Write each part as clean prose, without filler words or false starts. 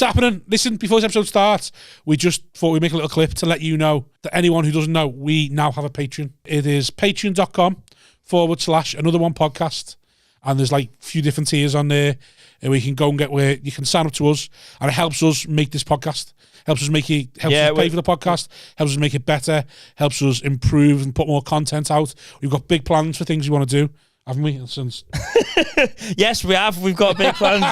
It's happening. Listen, before this episode starts, we just thought we'd make a little clip to let you know that anyone who doesn't know, we now have a Patreon. It is patreon.com/another one podcast. And there's like a few different tiers on there. And we can go and get where you can sign up to us. And it helps us make this podcast. Helps us pay for the podcast. Helps us make it better. Helps us improve and put more content out. We've got big plans for things we want to do. Haven't we? Since yes, we have. We've got big plans.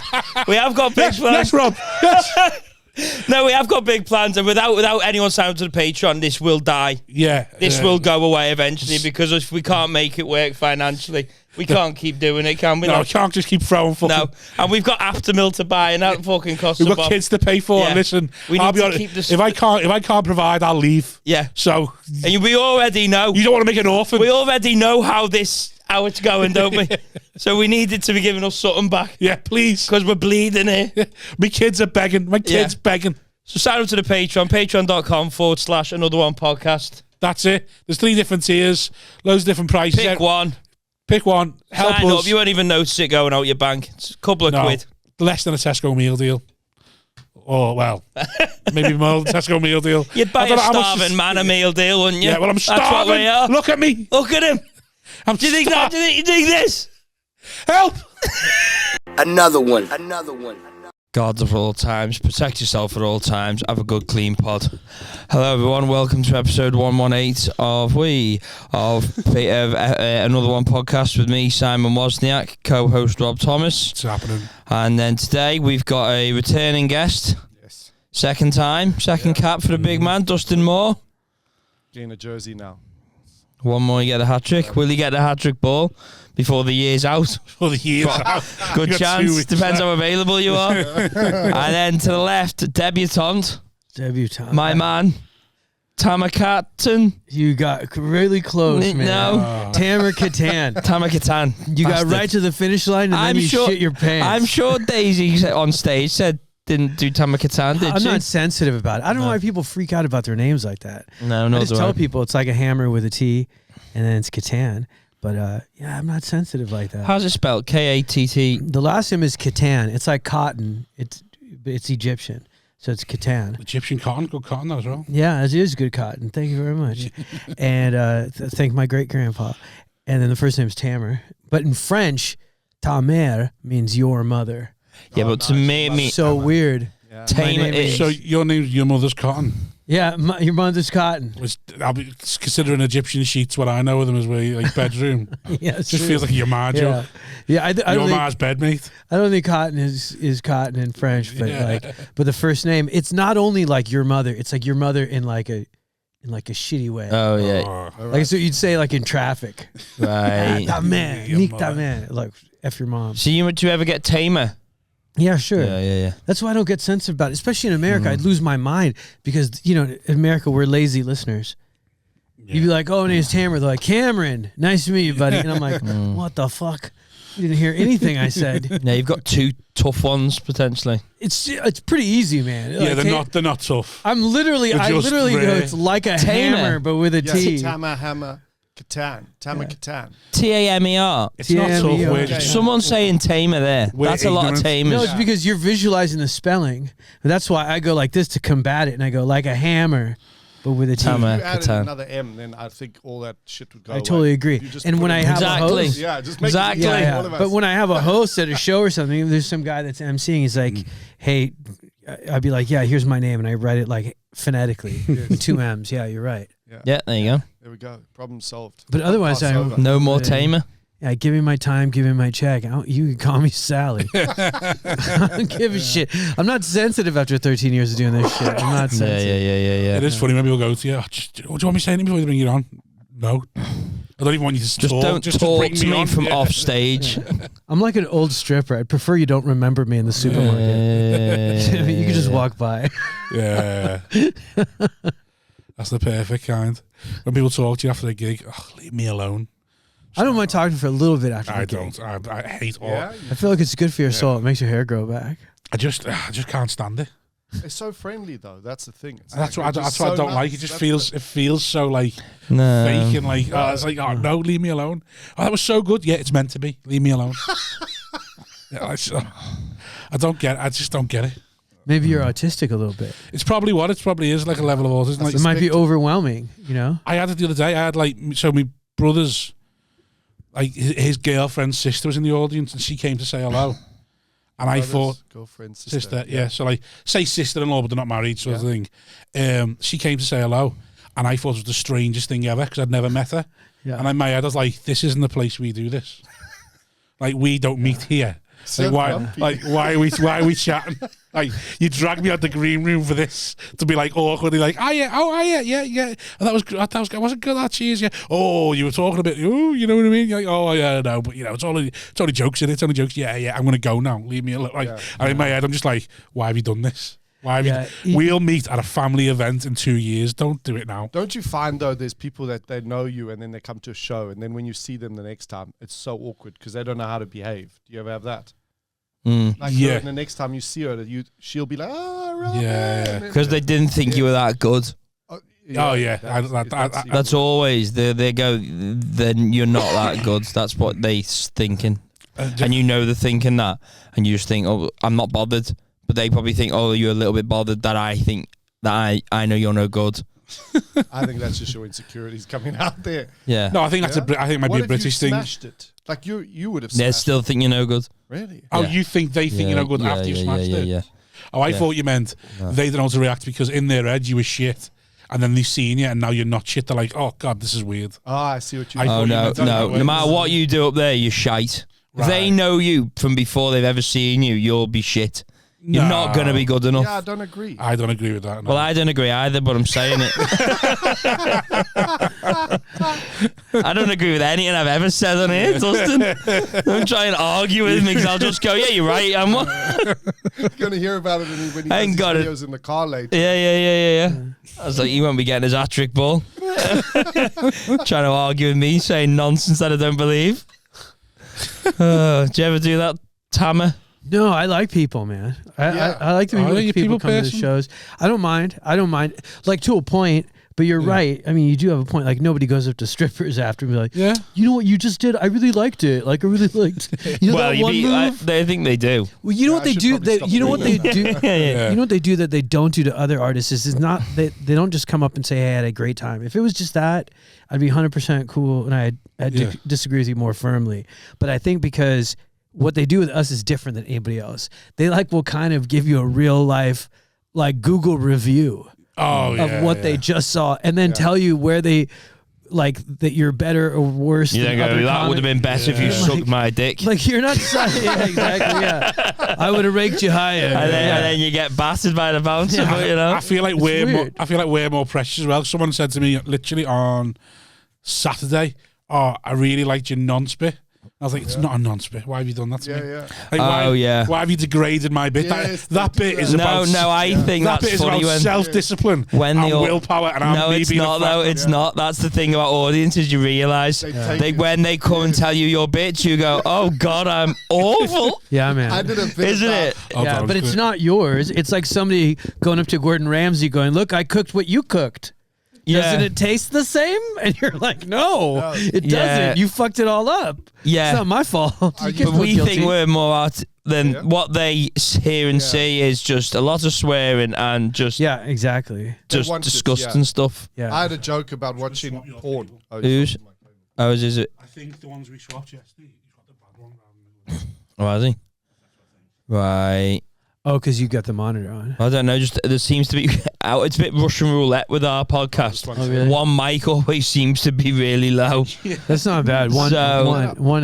We have got big plans. Yes, Rob. Yes. No, we have got big plans, and without anyone signing to the Patreon, this will die. Yeah. This will go away eventually, because if we can't make it work financially, we can't keep doing it, can we? No, we can't just keep throwing fucking... No, and we've got Aftermill to buy, and that fucking costs We've got kids to pay for. Yeah. Listen, I'll be honest, if I can't provide, I'll leave. Yeah. So... And we already know. You don't want to make an orphan. We already know how it's going, don't we? So we needed to be giving us something back. Yeah, please. Because we're bleeding here. My kids are begging. My kids begging. So sign up to the Patreon, patreon.com/another one podcast. That's it. There's 3 different tiers, loads of different prices. Pick one. Help sign us. Up. You won't even notice it going out your bank. It's a couple of quid. Less than a Tesco meal deal. Oh, well, maybe more than Tesco meal deal. You'd buy a starving man a meal deal, wouldn't you? Yeah, well, I'm starving. That's what we are. Look at me. Look at him. Do you think that? Do you think this? Help. Another one. Gods of all times, protect yourself at all times. Have a good clean pod. Hello everyone, welcome to episode 118 of Another One podcast with me, Simon Wozniak, co-host Rob Thomas. It's happening. And then today we've got a returning guest. Yes. Second cap for the big man, Dustin Moore. Getting a jersey now. One more, you get a hat trick. Will you get the hat trick ball before the year's out? Before the year's out. Good chance. Depends how available you are. And then to the left, debutant. My man, Tamer Kattan. You got really close, man. No. Tamer Kattan. Tamer Kattan. You got right to the finish line and then you shit your pants. I'm sure Daisy on stage said didn't do Tamer Kattan, did I'm she? not sensitive about it. I don't know why people freak out about their names like that. No, I just tell people it's like a hammer with a T and then it's Kattan. But yeah, I'm not sensitive like that. How's it spelled? K-A-T-T. The last name is Kattan. It's like cotton. It's Egyptian. So it's Kattan. Egyptian cotton, good cotton as well. Yeah, it is good cotton. Thank you very much. And thank my great grandpa. And then the first name is Tamer. But in French, Tamer means your mother. Yeah, but to me, it means so weird. Yeah. Tamer. So your name's your mother's cotton. Yeah, your mother's cotton. I'll be considering Egyptian sheets. What I know of them is like bedroom. Yeah, it just feels like your ma joke. Yeah, I your ma's bedmate. I don't think cotton is cotton in French, but but the first name, it's not only like your mother. It's like your mother in like a shitty way. Oh yeah, like so you'd say like in traffic. Right. That man, nick that man. Like F your mom. So do you ever get Tamer? Yeah, sure. Yeah. That's why I don't get sensitive about it, especially in America. I'd lose my mind because, in America, we're lazy listeners. Yeah. You'd be like, oh, name's Tamer. They're like, Cameron, nice to meet you, buddy. And I'm like, what the fuck? You didn't hear anything I said. Yeah, you've got 2 tough ones, potentially. It's pretty easy, man. Yeah, like, they're not tough. I literally go, it's like a hammer, but with a T. Tamer, Kattan. Tamer Kattan. Tamer. It's not tough. Someone's saying Tamer there. That's a lot of Tamers. No, it's because you're visualizing the spelling. That's why I go like this to combat it, and I go like a hammer, but with a T. If you added another M, then I think all that shit would go away. I totally agree. And when I have a host, just make it easy for all of us. But when I have a host at a show or something, there's some guy that's emceeing. He's like, "Hey," I'd be like, "Yeah, here's my name," and I write it like phonetically with 2 M's. Yeah, you're right. Yeah, there you go. There we go. Problem solved. But otherwise, no more Tamer. Yeah, give me my time, give me my check. You can call me Sally. I don't give a shit. I'm not sensitive after 13 years of doing this shit. I'm not sensitive. Yeah. It is funny when people go to you, what do you want me saying before they bring you on? No. I don't even want you to talk. Don't talk to me from off stage. I'm like an old stripper. I'd prefer you don't remember me in the supermarket. You can just walk by. Yeah. That's the perfect kind. When people talk to you after a gig, leave me alone. I don't mind talking for a little bit after. I don't. I hate all. Yeah, I feel like it's good for your soul. It makes your hair grow back. I just can't stand it. It's so friendly though. That's the thing. That's what I don't like. It just feels so like fake and like it's like no, leave me alone. Oh, that was so good. Yeah, it's meant to be. Leave me alone. I just don't get it. Maybe you're autistic a little bit. It's probably what it probably is, like a level of autism. Like, It might be overwhelming, you know? I had it the other day. I had my brother's, like his girlfriend's sister was in the audience and she came to say hello. And I thought, girlfriend, sister, yeah. So like, say sister-in-law, but they're not married, sort of thing. She came to say hello. And I thought it was the strangest thing ever because I'd never met her. Yeah. And in my head, I was like, this isn't the place we do this. Like, we don't meet here. Like, why are we chatting? Like, you dragged me out the green room for this to be like awkwardly like, yeah. And that was wasn't good. That cheers, yeah. Oh, you were talking a bit. Oh, you know what I mean? You're like, oh yeah, no, but you know, it's only jokes in it. It's only jokes. Yeah. I'm gonna go now. Leave me alone. Like, and in my head, I'm just like, why have you done this? Why have you? We'll meet at a family event in 2 years. Don't do it now. Don't you find though, there's people that they know you and then they come to a show and then when you see them the next time, it's so awkward because they don't know how to behave. Do you ever have that? Like the next time you see her, she'll be like, oh, because they didn't think you were that good. That's always they go. Then you're not that good. That's what they thinking, and you know they're thinking that, and you just think, oh, I'm not bothered. But they probably think, oh, you're a little bit bothered that I think that I know you're no good. I think that's just your insecurities coming out there. Yeah. No, I think I think it might be a British thing. Smashed it. Like you would have. They still think you're no good. Really? Oh, you think they think you're no good after you've smashed it? Yeah. Oh, I thought you meant they don't know how to react because in their head you were shit, and then they've seen you and now you're not shit. They're like, oh god, this is weird. Oh, I see what you mean. Oh no. No matter what you do up there, you're shite. Right. If they know you from before they've ever seen you, you'll be shit. You're not going to be good enough. Yeah, I don't agree. I don't agree with that. No. Well, I don't agree either, but I'm saying it. I don't agree with anything I've ever said on here, Dustin. Don't try and argue with me because I'll just go, yeah, you're right. I'm You're going to hear about it when he does his videos in the car later. Yeah. I was like, he won't be getting his hat-trick ball. Trying to argue with me, saying nonsense that I don't believe. Do you ever do that, Tamer? No, I like people, man. I like the people come to the shows. I don't mind. Like to a point, but you're right. I mean, you do have a point. Like nobody goes up to strippers after and be like, you know what you just did? I really liked it. Like I really liked. You know that one move? They think they do. Well, you know what they do. You know what they do. You know what they do that they don't do to other artists is not they don't just come up and say, "Hey, I had a great time." If it was just that, I'd be 100% cool, and I'd disagree with you more firmly. But I think because what they do with us is different than anybody else. They will kind of give you a real life Google review of what they just saw and then tell you where they that you're better or worse than other that would have been better if you sucked my dick. Like you're not exactly, I would have raked you higher. And then you get battered by the bouncer, you know. I feel like we're more precious as well. Someone said to me literally on Saturday, "Oh, I really liked your nonce bit." I was like, it's not a nonce bit. Why have you done that to me? Like, why have you degraded my bit? That bit is about... No, I think that that's bit is funny about self-discipline and willpower. And no, it's not, though. It's not. That's the thing about audiences. You realise when they come and tell you your bit, you go, oh, God, I'm awful. Yeah, man. I did a bit Isn't it? Yeah, but it's not yours. It's like somebody going up to Gordon Ramsay going, look, I cooked what you cooked. Doesn't it taste the same? And you're like, no, it doesn't. You fucked it all up. Yeah. It's not my fault. But we think we're more art than what they hear and see is just a lot of swearing and just... Yeah, exactly. Just disgusting stuff. Yeah. I had a joke about watching porn. Whose? Oh, is it? I think the ones we swapped yesterday, you got the bad one. Oh, has he? Right. Oh, because you got the monitor on. I don't know. Just there seems to be it's a bit Russian roulette with our podcast. Oh, really? One mic always seems to be really low. That's not bad. One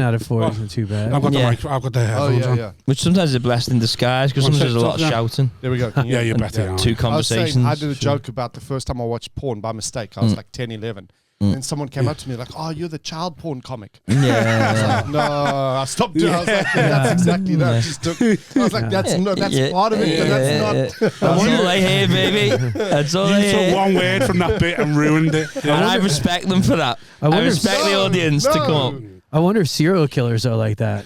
out of 4 isn't too bad. I've got the mic. I've got the headphones on. Which sometimes is a blessing in disguise because sometimes there's a lot of shouting. There we go. You're better. Two conversations. I did a joke about the first time I watched porn by mistake. I was like 10, 11. And someone came up to me like, oh, you're the child porn comic. Yeah. I was like, no, I stopped doing it. I was like, that's exactly that. I was like, that's part of it, but that's not. That's all they hear, baby. That's all they hear. You took one word from that bit and ruined it. And I respect them for that. I respect the audience to come up. I wonder if serial killers are like that.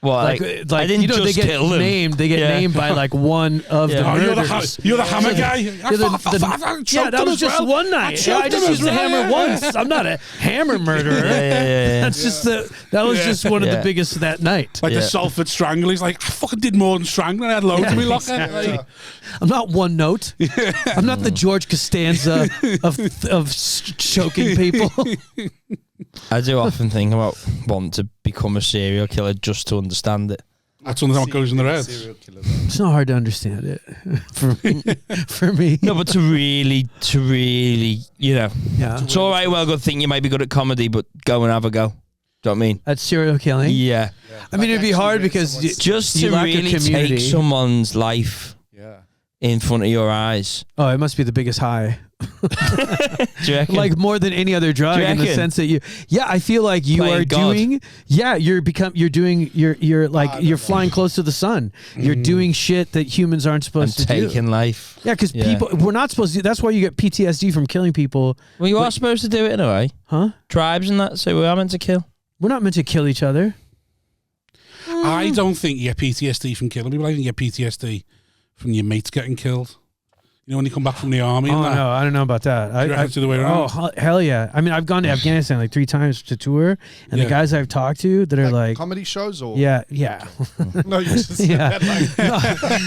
Well, like I didn't just they get kill them. named. They get named by like one of the Oh, murders. you're the hammer guy. That was just one night. I just used the hammer once. I'm not a hammer murderer. That's just that was just one of the biggest that night. Like the Salford Strangler. He's like, I fucking did more than strangling. I had loads in my locker. Like, I'm not one note. I'm not the George Costanza of choking people. I do often think about wanting to become a serial killer just to understand it. That's one what goes in their head. It's not hard to understand it for me. No, but to really, you know. Yeah. It's all right, well, good thing you might be good at comedy, but go and have a go. Do you know what I mean? At serial killing? Yeah. I mean, it'd be hard because just you to lack a really community. take someone's life in front of your eyes. Oh, it must be the biggest high. Do you reckon? Like more than any other drug in the sense that I feel like you Playing are God. doing, you're flying close to the sun. You're doing shit that humans aren't supposed to do. Taking life. Yeah, because we're not supposed to. That's why you get PTSD from killing people. Well, you are supposed to do it in a way. Huh? Tribes and that, so we are meant to kill. We're not meant to kill each other. I don't think you get PTSD from killing people. I think you get PTSD from your mates getting killed. You know, when you come back from the army. Oh, and that. no, I don't know about that. I It's the way around. Oh, hell yeah. I mean, I've gone to Afghanistan like 3 times to tour, and the guys I've talked to that are like comedy shows or yeah. No, you just said that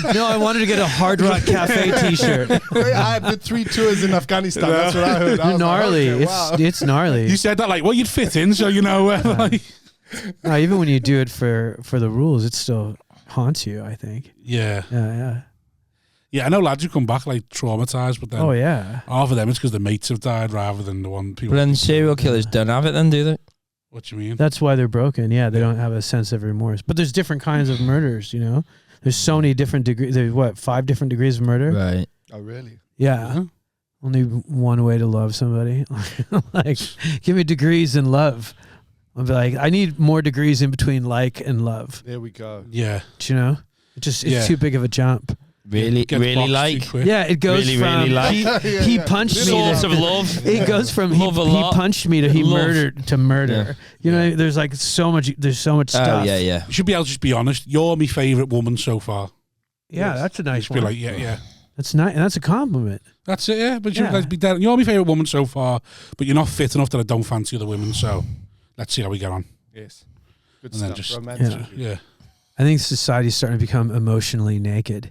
like No, I wanted to get a Hard Rock Cafe T-shirt. I did 3 tours in Afghanistan. That's what I heard. I was Gnarly. Like, okay, wow. It's gnarly. You said that like, well, you'd fit in, so you know. Like, No, even when you do it for the rules, it still haunts you, I think. yeah. Yeah. Yeah, I know lads who come back like traumatized, but then Oh, yeah. half of them it's because the mates have died rather than the one people. But then serial killers don't have it then, do they? What do you mean? That's why they're broken. Yeah, they don't have a sense of remorse. But there's different kinds of murders, you know? There's so many different degrees. There's 5 different degrees of murder? Right. Oh, really? Yeah. Huh? Only one way to love somebody. Like, give me degrees in love. I'll be like, I need more degrees in between like and love. There we go. Yeah. Do you know? It's too big of a jump. Really Gets really boxed like. too quick. Yeah, it goes Really, from really like. he punched me. Source of love. It goes from Love a he lot. punched me to he Love. murdered to murder. You know, there's like so much. There's so much stuff. Oh, yeah. You should be able to just be honest. You're my favourite woman so far. Yeah, that's a nice Just be one. like, yeah. That's nice, and that's a compliment. That's it, yeah. But you should be dead. You're my favourite woman so far, but you're not fit enough that I don't fancy other women, so let's see how we get on. Yes. Good And then stuff. just- Romantic. Yeah. I think society's starting to become emotionally naked.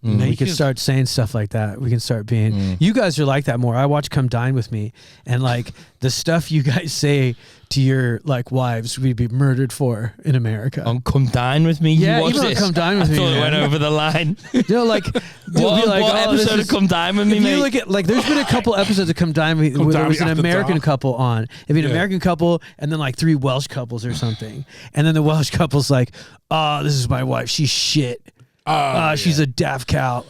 We can start saying stuff like that. We can start being. You guys are like that more. I watch Come Dine With Me, and like the stuff you guys say to your like wives, we'd be murdered for in America. Come dine with me. Yeah, you watch even on this? Come Dine With I Me, thought it man. went over the line. You know, like they'll be like, what oh, this episode is- of Come Dine With Me, If mate? you look at like, there's been a couple episodes of Come Dine With Me Come where Dine there was an After American Dark. couple on. It'd be an Yeah. American couple and then like 3 Welsh couples or something, and then the Welsh couple's like, "Oh, this is my wife. She's shit. She's a daft cow.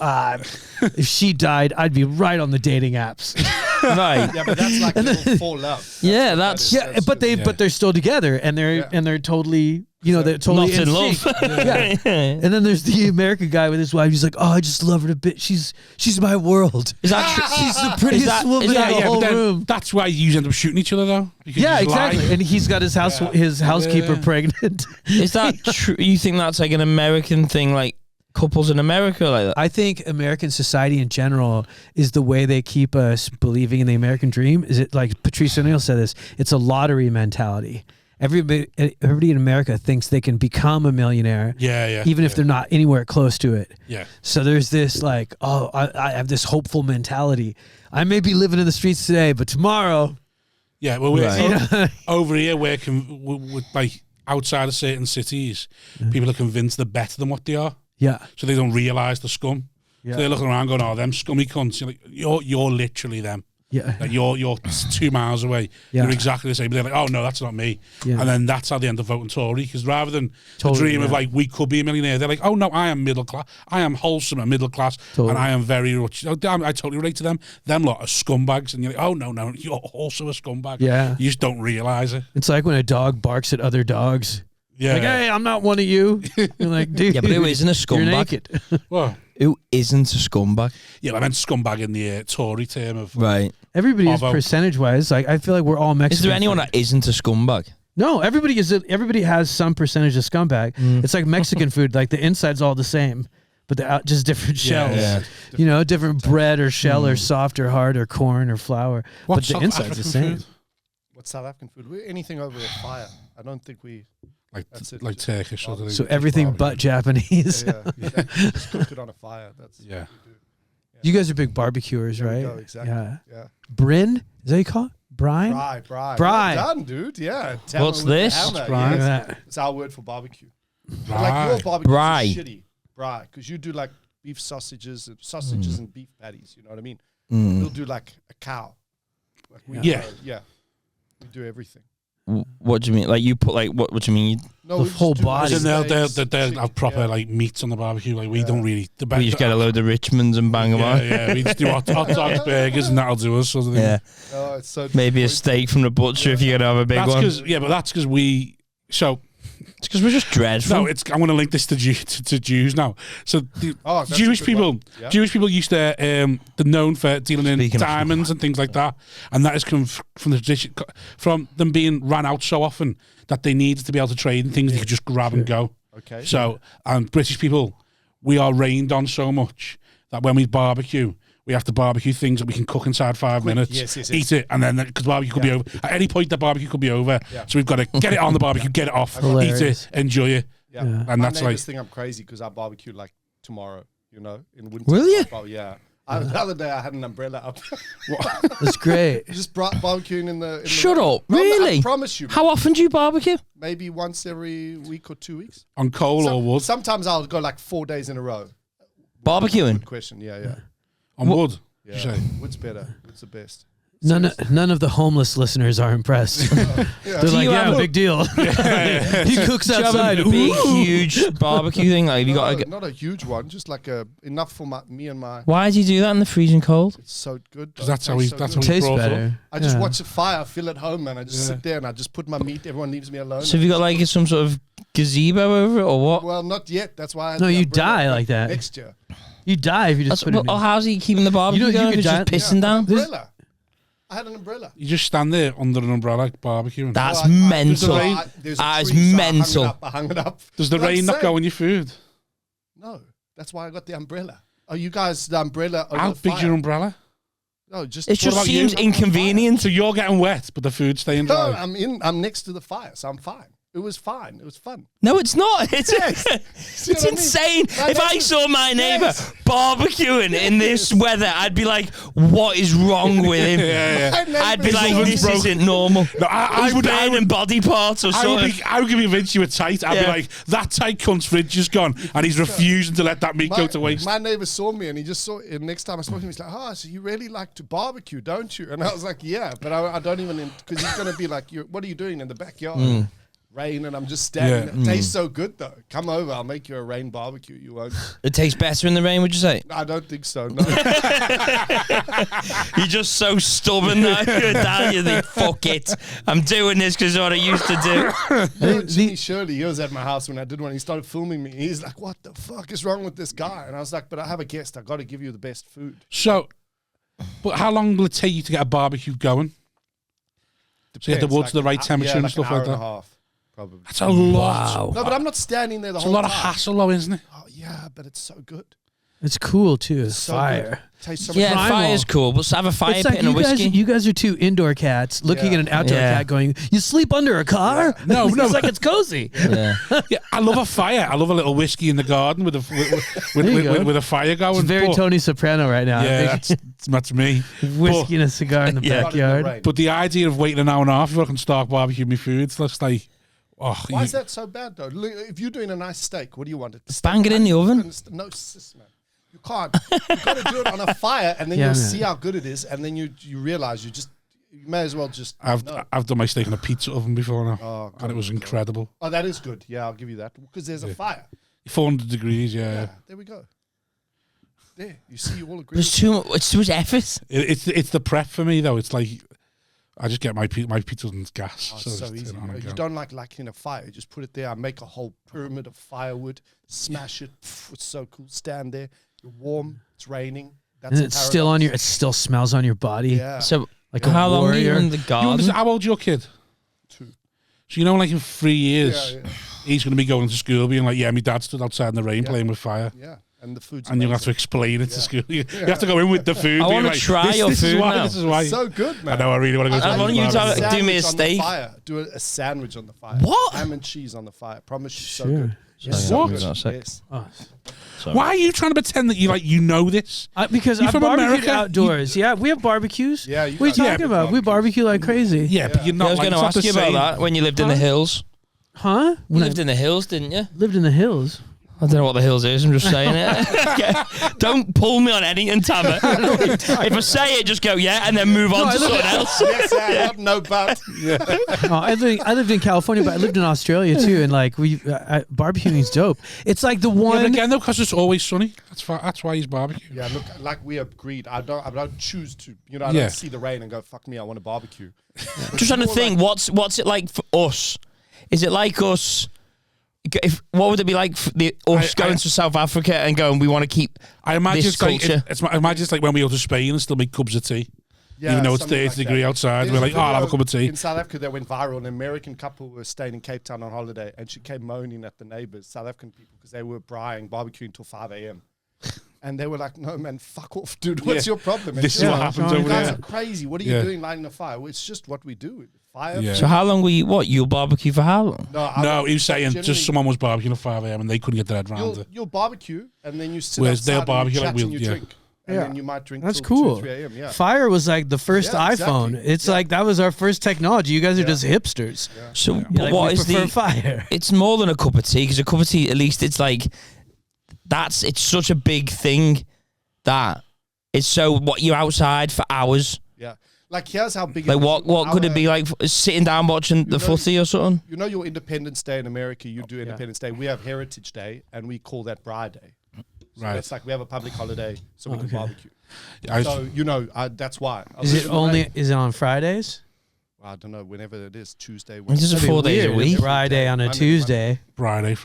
If she died, I'd be right on the dating apps." Right. Yeah, but that's like little full love. Yeah, what that that's- is. Yeah, That's but it. they're still together, and they're totally, you know, they're totally Not in love. sync. Yeah. And then there's the American guy with his wife. He's like, "Oh, I just love her to bit. She's my world. Is that true? She's the prettiest woman in the whole but then room." that's why you end up shooting each other, though. because Yeah, you just lie. exactly. And he's got his housekeeper pregnant. Is that true? You think that's like an American thing, like couples in America like that? I think American society in general is the way they keep us believing in the American dream. Is it like Patrice O'Neill said this? It's a lottery mentality. Everybody in America thinks they can become a millionaire, even if they're not anywhere close to it. Yeah. So there's this like, oh, I have this hopeful mentality. I may be living in the streets today, but tomorrow. Yeah, well, we're Right. over here working with like outside of certain cities, people are convinced they're better than what they are, Yeah. so they don't realise the scum. Yeah. So they're looking around going, "Oh, them scummy cunts." You're like, you're literally them. Yeah. Like you're 2 miles away. Yeah. You're exactly the same. But they're like, "Oh no, that's not me." Yeah. And then that's how they end up voting Tory, because rather than Totally, the dream of yeah. like we could be a millionaire, they're like, "Oh no, I am middle class. I am wholesome and middle class, Totally. and I am very rich." Oh, damn, I totally relate to them. Them lot are scumbags, and you're like, "Oh no, you're also a scumbag." Yeah. You just don't realise it. It's like when a dog barks at other dogs. Yeah. Like, hey, I'm not one of you. You're like, dude. Yeah, but who isn't a You're scumbag? naked. Well, Who isn't a scumbag? yeah, I meant scumbag in the Tory term of Right. Everybody is Bravo. percentage wise. Like, I feel like we're all Mexican. Is there anyone that isn't a scumbag? No, everybody has some percentage of scumbag. It's like Mexican food. Like the inside's all the same, but just different shells. Yeah. You know, different bread or shell or soft or hard or corn or flour. What's but the inside's the same. food? What's South African food? Anything over a fire. I don't think we... That's it. Like Turkish or something. So everything but Japanese. Just cook it on a fire. That's what we do. You guys are big barbecuers, There we right? go, exactly. Yeah. Bryn? Is that what you call it? Brine? Bri. Bri. Well done, dude. Yeah. Tamer What's with the this? hammer, Bri. yes. It's our word for barbecue. But like your barbecue Bri. is shitty. Bri. Because you do like beef sausages and beef patties. You know what I mean? We'll do like a cow. Like we We do everything. What do you mean? Like you put like what do you mean? No, The whole body. And they'll have proper like meats on the barbecue. Like we don't really. We just get a load of Richmonds and bang them on. Yeah, we just do hot dogs, burgers, and that'll do us. Sort of thing. Yeah. Oh, it's so Maybe a steak from the butcher if you're gonna have a big one. But that's because we. So It's because we're just dreadful. no, I'm going to link this to Jews now. So that's a Jewish good people, one. Yeah. Jewish people used to they're known for dealing in Speaking of- diamonds and things like that, and that has come from the tradition, from them being ran out so often that they needed to be able to trade in things they could just grab and go. Okay. So and British people, we are rained on so much that when we barbecue, we have to barbecue things that we can cook inside 5 minutes, yes. eat it, and then because barbecue could be over at any point, the barbecue could be over. Yeah. So we've got to get it on the barbecue, get it off, Hilarious. eat it, enjoy it. Yeah. And My that's neighbors like think I'm crazy because I barbecue like tomorrow, you know, in winter. Will you? Yeah. The other day I had an umbrella up. That's great. Just barbecuing in the... Shut up. No, Really? I promise you. How often do you barbecue? Maybe once every week or 2 weeks. on coal or wood. Sometimes I'll go like 4 days in a row. Barbecuing? Good question. Yeah. On wood. Yeah. You say? Wood's better. Wood's the best. None of the homeless listeners are impressed. They're like, you have big deal. He cooks Do you have outside. a big, huge barbecue thing? Like, have you got Not a huge one, just like enough for me and my... Why do you do that in the freezing cold? It's so good. Because that's how we. That's how we Tastes brought up. better. I just Yeah. watch a fire, feel at home, and I just sit there and I just put my meat. Everyone leaves me alone. So have you got like some sort of gazebo over it or what? Well, not yet. That's why. I had No, the you umbrella die like that. next year. You die if you just That's, put it in. oh, how's he keeping the barbecue You going? could If it's just die- pissing down? Umbrella. I had an umbrella. You just stand there under an umbrella barbecuing. That's Well, I- mental. there's a That is tree, so mental. I hung it up. Does the But I'm rain not saying- go on your food? No, that's why I got the umbrella. Are you guys the umbrella over How the big's fire? your umbrella? No, just. It just about seems you? inconvenient. So you're getting wet, but the food's staying No, dry. I'm next to the fire, so I'm fine. It was fine. It was fun. No, it's not. It's See it's what I mean? insane. Like, If I that's- saw my neighbour Yes. barbecuing in this weather, I'd be like, "What is wrong with him?" I'd be like, "This isn't normal." No, I would. burning body parts or something. I would be convinced you were tight. I'd be Yeah. like, that tight cunt's fridge is gone, and he's refusing to let that meat go to waste. My neighbor saw me and he just saw. And next time I spoke to him, he's like, "Oh, so you really like to barbecue, don't you?" And I was like, "Yeah, but I don't even because he's gonna be like, "What are you doing in the backyard?" Rain, and I'm just standing. Yeah. It tastes so good though. Come over, I'll make you a rain barbecue. You won't. It tastes better in the rain, would you say? I don't think so. No. You're just so stubborn now. You're Italian. You think, "Fuck it, I'm doing this because what I used to do." You know, Jimmy Shirley, he was at my house when I did one. He started filming me. He's like, "What the fuck is wrong with this guy?" And I was like, "But I have a guest. I got to give you the best food." So, but how long will it take you to get a barbecue going? So you have the wood to the right temperature and stuff an hour like and a that? half, probably. That's a lot. No, but I'm not standing there the It's a whole lot time. of hassle, though, isn't it? Oh yeah, but it's so good. It's cool too. It's So fire. good. Tastes so much Yeah, Primal. fire's cool, but have a fire It's pit like and a whiskey. you guys are two indoor cats looking Yeah. at an outdoor Yeah. cat going, "You sleep under a car?" No, no. It's like it's cozy. Yeah. Yeah, I love a fire. I love a little whiskey in the garden with a There you go. with a fire going. It's very but- Tony Soprano right now. Yeah, that's me. Whiskey and a cigar in the Yeah. backyard. But the idea of waiting an hour and a half before I can start barbecuing my food, it's just like, oh, Why is that so bad though? Look, if you're doing a nice steak, what do you want? Bang it in the oven. No, sis, man. You can't. You got to do it on a fire, and then Yeah, you'll man. see how good it is, and then you realize you may as well just. I've done my steak in a pizza oven before now, Oh, and it was incredible. Oh, that is good. Yeah, I'll give you that because there's a fire. 400 degrees, yeah. There we go. There, you see, you all agree. There's too much. It's too much effort. It's the prep for me though. It's like I just get my pizza and gas. Oh, so it's so just turn easy. it on and You go. don't like in a fire. You just put it there. I make a whole pyramid of firewood, smash it. Pff, it's so cool. Stand there. You're warm. It's raining. That's And a it's still on paradox. your. It still smells on your body. Yeah. So, Like a how long are you warrior. in the garden? How old's your kid? 2. So, like in 3 years, he's going to be going to school being like, my dad stood outside in the rain playing with fire. Yeah. And the food's and you'll have to explain it to school. You have to go in with the food. I want to try your food now. This is why. So good, man. I know, I really want to go to I want you to do me a steak. Do a sandwich on the fire. What? Ham and cheese on the fire. Promise you, so good. What? Yes. Why are you trying to pretend that you know this? Because You're I from barbecued America? Yeah, we have barbecues. Yeah, what are you talking about? We barbecue like crazy. Yeah, but you're not. I was going to ask you about that when you lived in the hills. Huh? You lived in the hills, didn't you? Lived in the hills. I don't know what the hills is. I'm just saying it. Don't pull me on anything, Tamer. If I say it, just go and then move on to something else. Yes, I no but. Yeah. I lived in California, but I lived in Australia too, and barbecuing's dope. It's like the one. Yeah, but again, though, because it's always sunny. That's why he's barbecue. Yeah, look, like we agreed. I don't choose to. I don't see the rain and go, fuck me, I want to barbecue. Just trying to think, what's it like for us? Is it like us? What would it be like for us going to South Africa and going, we want to keep this culture? I imagine it's like when we go to Spain and still make cups of tea. Yeah, even though it's 30 degrees outside, we're like, I'll have a cup of tea. In South Africa, that went viral. An American couple was staying in Cape Town on holiday, and she came moaning at the neighbors, South African people, because they were barbecuing till 5 a.m. And they were like, no, man, fuck off, dude. What's your problem? And this is what happens over there. You guys are crazy. What are you doing lighting a fire? Well, it's just what we do. Fire. Yeah. So how long were you, you'll barbecue for how long? No, he was saying just someone was barbecuing at 5 a.m. and they couldn't get their head around it. You'll barbecue, and then you sit Whereas outside they'll barbecue and like you drink. And then you might drink That's till cool. 2 or 3 a.m. Yeah. Fire was like the first iPhone. Exactly. It's like that was our first technology. You guys are just hipsters. Yeah. So but what is the fire? It's more than a cup of tea, because a cup of tea, at least it's like it's such a big thing that it's so what you're outside for hours. Yeah. Like here's how big. Like what could it be like sitting down watching the footy or something? You know your Independence Day in America. You do Independence Day. We have Heritage Day, and we call that Bride Day. So right. It's like we have a public holiday, so we can barbecue. That's why. Is it on Fridays? I don't know. Whenever it is, Tuesday. This is 4 days a week. Friday on a Tuesday. Friday.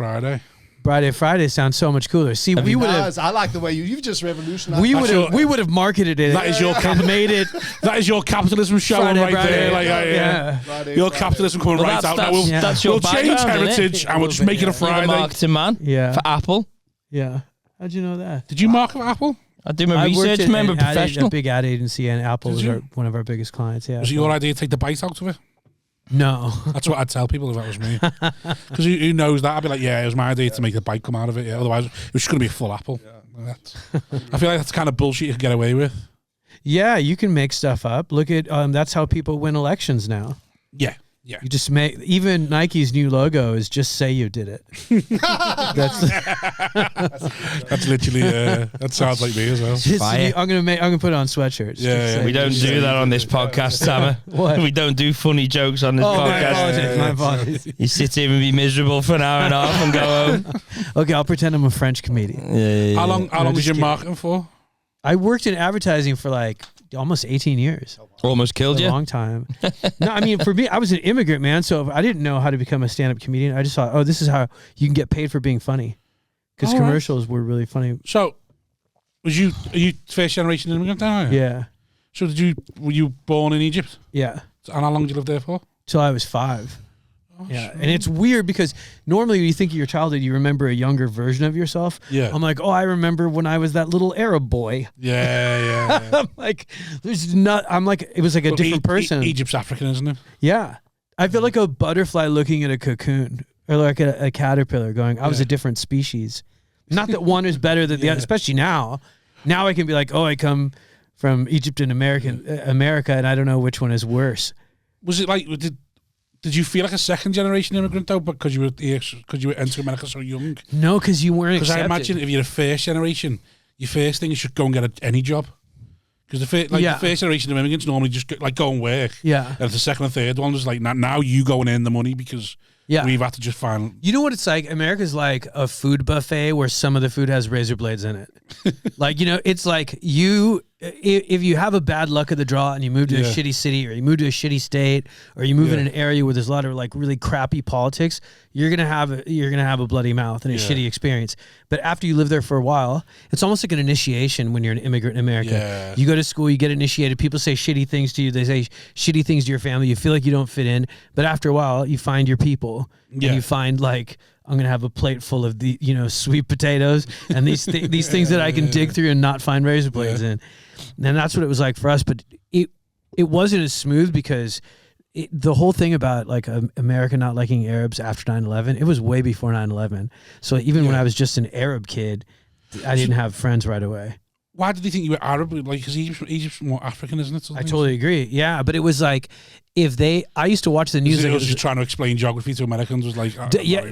Friday sounds so much cooler. See, we would have. I like the way you've just revolutionized. We would have marketed it. That is your made it. That is your capitalism showing right there. Friday, your capitalism coming right out. That's your we'll change heritage and we'll just make it a Friday. You're a marketing man. Yeah. For Apple. Yeah. How'd you know that? Did you market for Apple? I do my research. Remember, professional. A big ad agency, and Apple was one of our biggest clients. Yeah. Was it your idea to take the bite out of it? No. That's what I'd tell people if that was me. Because who knows that? I'd be like, it was my idea to make the bite come out of it. Yeah. Otherwise, it was just going to be a full apple. Yeah. I feel like that's the kind of bullshit you can get away with. Yeah, you can make stuff up. Look at that's how people win elections now. Yeah. You just make even Nike's new logo is just say you did it. That's literally that sounds like me as well. I'm gonna put it on sweatshirts. Yeah. We don't do that on this podcast, Tamer. What? We don't do funny jokes on this podcast. My apologies. You sit here and be miserable for an hour and a half and go home. Okay, I'll pretend I'm a French comedian. Yeah. How long was your marketing for? I worked in advertising for like almost 18 years. Almost killed you? A long time. No, I mean, for me, I was an immigrant, man, so I didn't know how to become a stand-up comedian. I just thought, this is how you can get paid for being funny. Because commercials were really funny. So, are you first generation immigrant now? Yeah. So were you born in Egypt? Yeah. And how long did you live there for? Till I was 5. Yeah, and it's weird because normally when you think of your childhood, you remember a younger version of yourself. Yeah. I'm like, I remember when I was that little Arab boy. Yeah. I'm like, it was like a different person. Egypt's African, isn't it? Yeah. I feel like a butterfly looking at a cocoon or like a caterpillar going, I was a different species. Not that one is better than the other, especially now. Now I can be like, I come from Egypt and America, and I don't know which one is worse. Was it like, did you feel like a second generation immigrant though, because you were entering America so young? No, because you weren't accepted. Because I imagine if you're a first generation, your first thing is just go and get any job. Because the first generation of immigrants normally just go and work. Yeah. And the second and third one was like, now you going in the money because Yeah. We've had to just find... You know what it's like? America's like a food buffet where some of the food has razor blades in it. Like, you know, it's like if you have a bad luck of the draw and you move to a shitty city or you move to a shitty state or you move in an area where there's a lot of like really crappy politics, you're gonna have a bloody mouth and a shitty experience. But after you live there for a while, it's almost like an initiation when you're an immigrant in America. Yeah. You go to school, you get initiated, people say shitty things to you, they say shitty things to your family, you feel like you don't fit in, but after a while you find your people and you find like, I'm gonna have a plate full of the sweet potatoes and these things that I can dig through and not find razor blades in. And that's what it was like for us, but it wasn't as smooth because the whole thing about like America not liking Arabs after 9/11, it was way before 9/11. So even when I was just an Arab kid, I didn't have friends right away. Why did they think you were Arab? Like, because Egypt's more African, isn't it? I totally agree. Yeah, but it was like I used to watch the news. It was just trying to explain geography to Americans. Was like,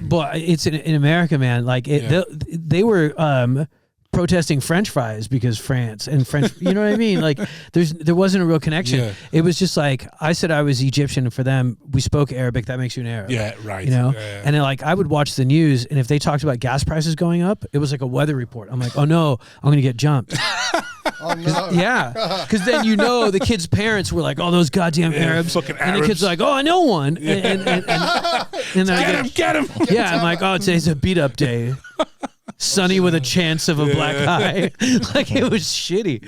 but it's in America, man. Like they were protesting French fries because France and French. You know what I mean? Like there wasn't a real connection. Yeah. It was just like I said I was Egyptian, and for them we spoke Arabic. That makes you an Arab. Yeah, right. You know, and then, like I would watch the news, and if they talked about gas prices going up, it was like a weather report. I'm like, oh no, I'm gonna get jumped. Oh no! Yeah, because then the kids' parents were like, "Oh, those goddamn Arabs," fucking and the kids are like, "Oh, I know one." And then get him. Yeah, I'm like, "Oh, today's a beat up day." Sunny with a chance of a black eye. Like it was shitty.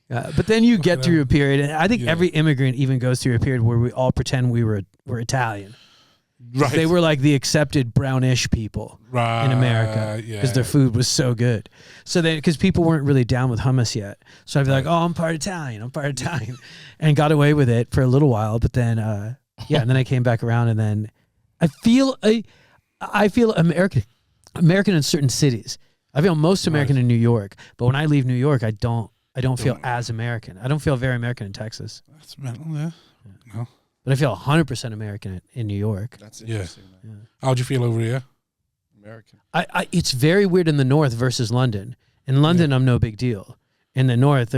But then you get through a period, and I think every immigrant even goes through a period where we all pretend we're Italian. Right. They were like the accepted brownish people in America because their food was so good. So then, because people weren't really down with hummus yet, so I'd be like, "Oh, I'm part Italian," and got away with it for a little while. But then, and then I came back around, and then I feel American in certain cities. I feel most American in New York, but when I leave New York, I don't feel as American. I don't feel very American in Texas. That's mental, yeah. No. But I feel 100% American in New York. That's interesting. Yeah. How'd you feel over here? American. It's very weird in the North versus London. In London, I'm no big deal. In the North,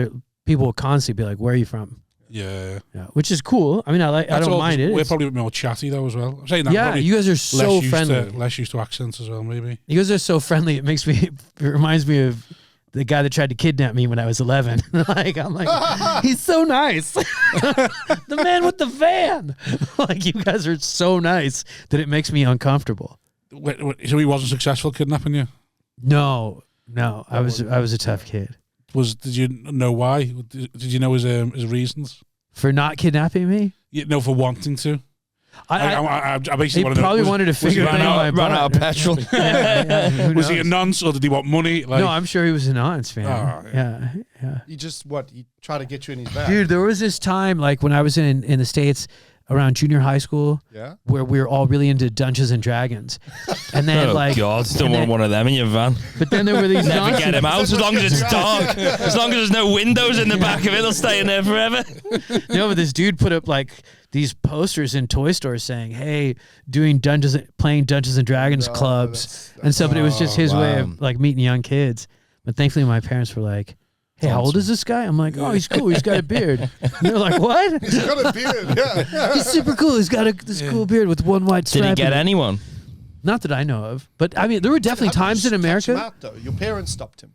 people will constantly be like, "Where are you from?" Yeah, which is cool. I mean, I don't mind it. We're probably a bit more chatty though as well. I'm saying that. Yeah, you guys are so friendly. Less used to accents as well, maybe. You guys are so friendly. It reminds me of the guy that tried to kidnap me when I was 11. I'm like, he's so nice. The man with the van. Like, you guys are so nice that it makes me uncomfortable. So he wasn't successful kidnapping you? No. I was a tough kid. Did you know why? Did you know his reasons for not kidnapping me? No, for wanting to. I basically wanted to figure run out of petrol. Was he a nonce or did he want money? Like, no, I'm sure he was a nonce, man. Yeah. He just he tried to get you in his bag. Dude, there was this time like when I was in the States around junior high school, where we were all really into Dungeons and Dragons, and then God, still want one of them in your van. But then there were these never get him out as long as it's dark, as long as there's no windows in the back of it, they'll stay in there forever. But this dude put up like these posters in toy stores saying, "Hey, playing Dungeons and Dragons clubs," and so. But it was just his way of like meeting young kids. But thankfully, my parents were like, "Hey, how old is this guy?" I'm like, "Oh, he's cool. He's got a beard." And they're like, "What?" He's got a beard. Yeah, he's super cool. He's got this cool beard with one white stripe. Did he get anyone? Not that I know of, but I mean, there were definitely times in America. Him out, though? Your parents stopped him.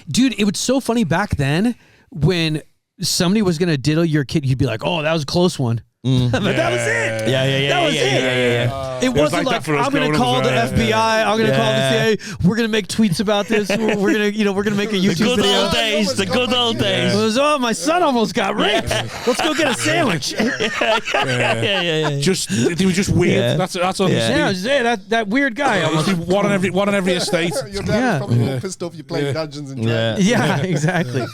Dude, it was so funny back then when somebody was gonna diddle your kid. You'd be like, "Oh, that was a close one." But that was it. Yeah. That was it. It wasn't like I'm going to call the FBI. I'm going to call the CIA. We're going to make tweets about this. We're going to make a YouTube video. The good old days. It was, oh, my son almost got raped. Let's go get a sandwich. He was just weird. That's all. Yeah, that weird guy. Almost. One on every estate. Your dad was probably more pissed off you playing Dungeons and Dragons. Yeah, exactly.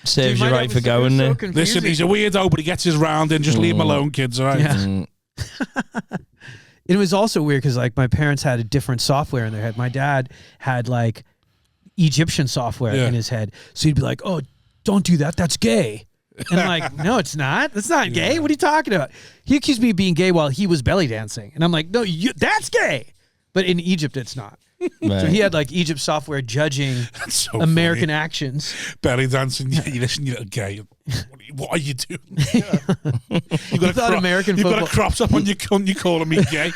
Saves you right for going there. Listen, he's a weirdo, but he gets his round in. Just leave him alone, kids. All right. Yeah. It was also weird because like my parents had a different software in their head. My dad had like Egyptian software in his head, so he'd be like, "Oh, don't do that. That's gay." And I'm like, "No, it's not. That's not gay. What are you talking about?" He accused me of being gay while he was belly dancing, and I'm like, "No, that's gay." But in Egypt, it's not. Right. So he had like Egypt software judging American actions. Belly dancing. You listen, you're gay. what are you doing? You thought American you've football. got a crop top on your cunt. You're calling me gay.